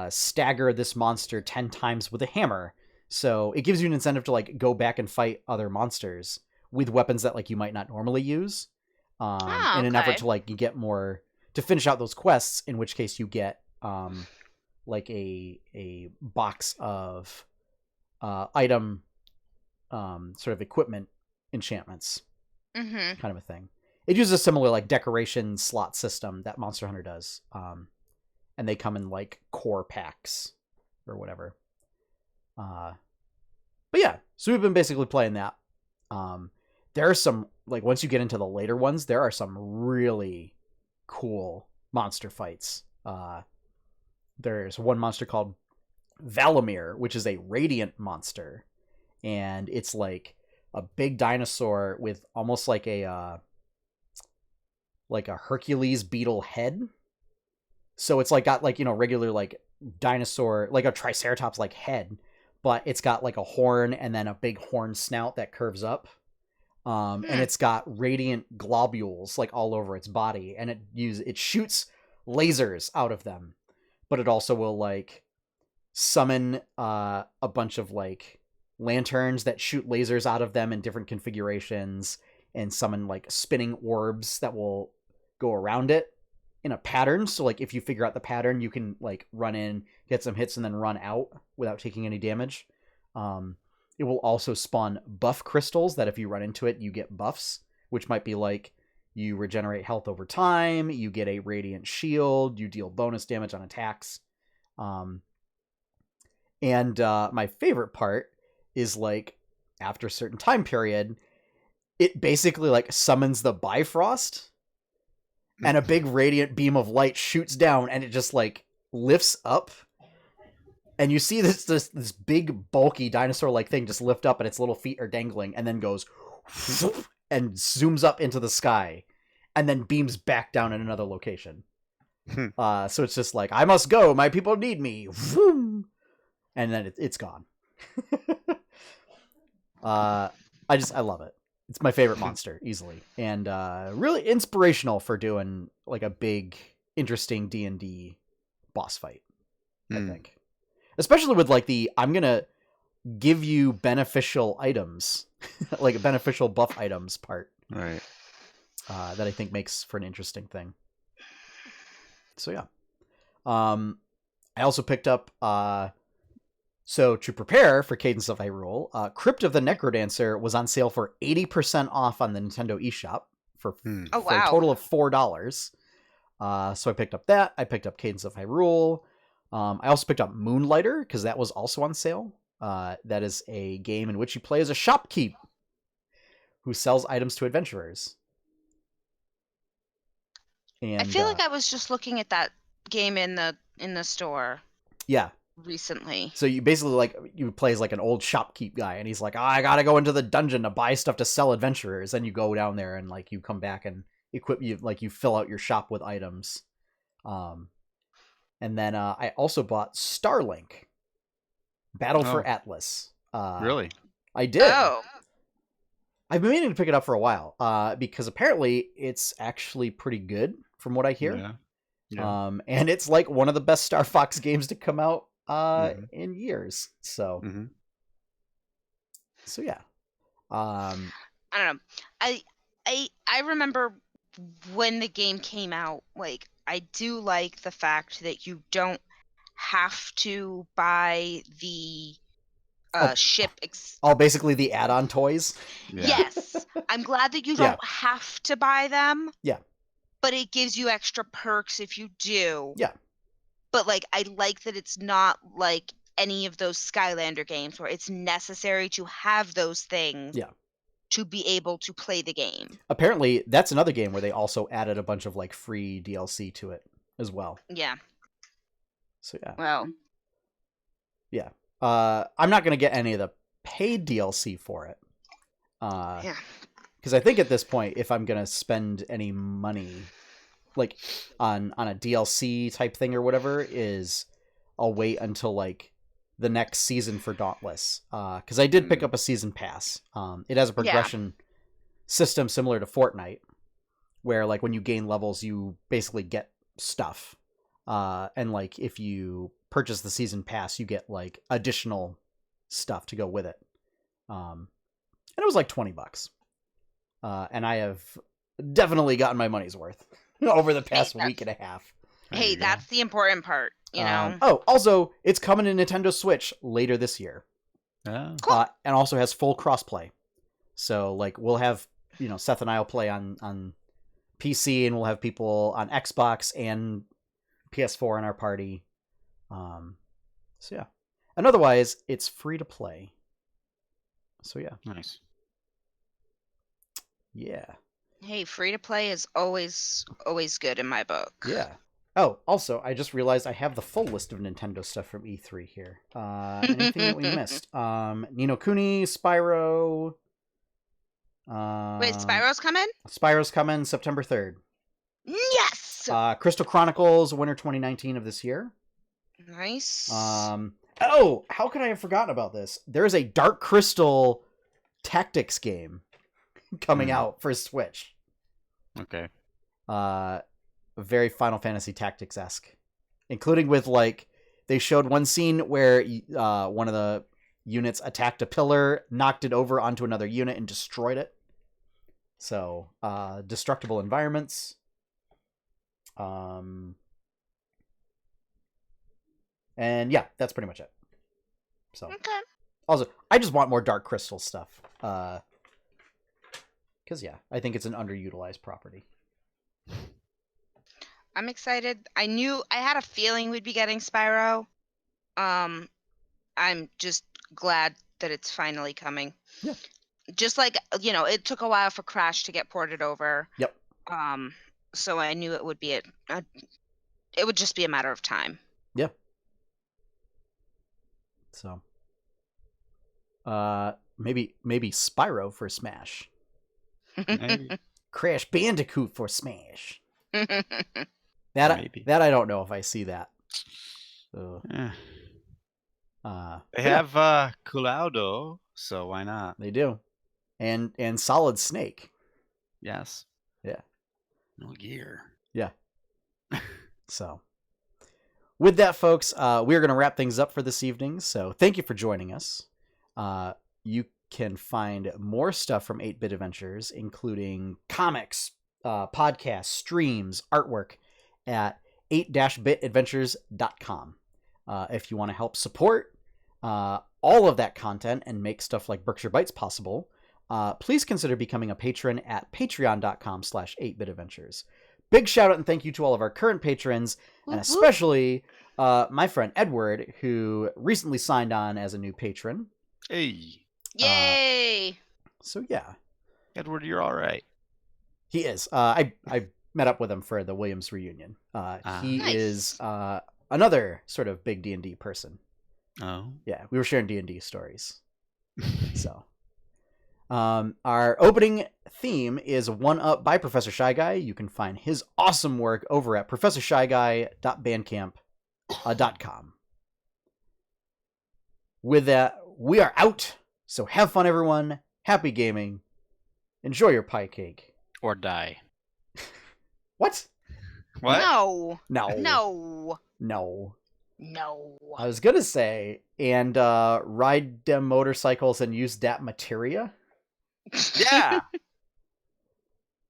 stagger this monster 10 times with a hammer. So it gives you an incentive to like go back and fight other monsters with weapons that like you might not normally use, in an effort to like you get more to finish out those quests. In which case you get like a box of item sort of equipment enchantments, kind of a thing. It uses a similar like decoration slot system that Monster Hunter does, and they come in like core packs or whatever. But yeah, so we've been basically playing that. There are some, like, once you get into the later ones, there are some really cool monster fights. There's one monster called Valamir, which is a radiant monster, and it's like a big dinosaur with almost like a Hercules beetle head. So it's like got like, you know, regular like dinosaur, like a triceratops like head, but it's got like a horn and then a big horn snout that curves up. And it's got radiant globules like all over its body, and it shoots lasers out of them, but it also will like summon a bunch of like lanterns that shoot lasers out of them in different configurations, and summon like spinning orbs that will go around it in a pattern. So like if you figure out the pattern, you can like run in, get some hits, and then run out without taking any damage. It will also spawn buff crystals that if you run into it, you get buffs, which might be like you regenerate health over time, you get a radiant shield, you deal bonus damage on attacks. And my favorite part is like after a certain time period, it basically like summons the Bifrost, and a big radiant beam of light shoots down, and it just like lifts up. And you see this big, bulky dinosaur-like thing just lift up, and its little feet are dangling, and then goes and zooms up into the sky, and then beams back down in another location. So it's just like, I must go, my people need me. And then it's gone. I love it. It's my favorite monster, easily. And really inspirational for doing like a big, interesting D&D boss fight, I think. especially with like I'm gonna give you beneficial items, like beneficial buff items part. Right. That I think makes for an interesting thing. So yeah. I also picked up so to prepare for Cadence of Hyrule, Crypt of the Necrodancer was on sale for 80% off on the Nintendo eShop for Oh, for a wow. total of $4. So I picked up that. I picked up Cadence of Hyrule. I also picked up Moonlighter because that was also on sale. That is a game in which you play as a shopkeep who sells items to adventurers. And I feel like I was just looking at that game in the store yeah. recently. So you basically like you play as like an old shopkeep guy, and he's like, I gotta go into the dungeon to buy stuff to sell adventurers. And you go down there and like you come back and equip you like you fill out your shop with items. And then I also bought Starlink, Battle for Atlas. Really? I did. Oh, I've been meaning to pick it up for a while because apparently it's actually pretty good from what I hear. Yeah. Yeah. And it's like one of the best Star Fox games to come out in years. So, so yeah. I don't know. I remember when the game came out. Like, I do like the fact that you don't have to buy the ship. Basically the add-on toys. Yeah. Yes, I'm glad that you don't have to buy them. Yeah. But it gives you extra perks if you do. Yeah. But like, I like that it's not like any of those Skylander games where it's necessary to have those things to be able to play the game. Apparently, that's another game where they also added a bunch of like free DLC to it as well. Yeah. So yeah. Well. Yeah. I'm not gonna get any of the paid DLC for it. Yeah. Because I think at this point, if I'm gonna spend any money, like on a DLC type thing or whatever, is I'll wait until like the next season for Dauntless. Because I did pick up a season pass. It has a progression system similar to Fortnite, where like when you gain levels, you basically get stuff. And like if you purchase the season pass, you get like additional stuff to go with it. And it was like $20. And I have definitely gotten my money's worth over the past week and a half. Hey, that's the important part, you know? Also, it's coming to Nintendo Switch later this year. Oh. Cool. And also has full crossplay. So, like, we'll have, Seth and I will play on PC, and we'll have people on Xbox and PS4 in our party. So, yeah. And otherwise, it's free to play. So, yeah. Nice. Yeah. Hey, free to play is always good in my book. Yeah. Oh, also, I just realized I have the full list of Nintendo stuff from E3 here. Anything that we missed? Ni no Kuni, Spyro. Wait, Spyro's coming? Spyro's coming September 3rd. Yes! Crystal Chronicles, winter 2019 of this year. Nice. Oh, how could I have forgotten about this? There is a Dark Crystal Tactics game coming out for Switch. Okay. Very Final Fantasy Tactics-esque, including with like they showed one scene where one of the units attacked a pillar, knocked it over onto another unit, and destroyed it. So, destructible environments. And yeah, that's pretty much it. So, okay. Also, I just want more Dark Crystal stuff. Because yeah, I think it's an underutilized property. I'm excited. I had a feeling we'd be getting Spyro. I'm just glad that it's finally coming. Yeah. Just like, it took a while for Crash to get ported over. Yep. So I knew it would be it would just be a matter of time. Yeah. So, maybe Spyro for Smash. Crash Bandicoot for Smash. That I don't know if I see that. So, they have Culaudo, so why not? They do, and Solid Snake. Yes. Yeah. No gear. Yeah. So, with that, folks, we're going to wrap things up for this evening. So thank you for joining us. You can find more stuff from 8-Bit Adventures, including comics, podcasts, streams, artwork at 8-bitadventures.com. If you want to help support all of that content and make stuff like Berkshire Bites possible, please consider becoming a patron at patreon.com/8bitadventures. Big shout out and thank you to all of our current patrons, and especially my friend Edward, who recently signed on as a new patron. Hey, Yay! So yeah, Edward, you're all right. he is. I met up with him for the Williams reunion. He Nice. is another sort of big D&D person. Oh. Yeah, we were sharing D&D stories. So, our opening theme is One Up by Professor Shy Guy. You can find his awesome work over at professorshyguy.bandcamp.com. With that, we are out. So have fun, everyone. Happy gaming. Enjoy your pie cake. Or die. What? What? No. No. No. No. No. I was gonna say, and ride them motorcycles and use that materia. Yeah.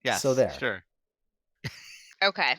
Yeah. So there. Sure. Okay.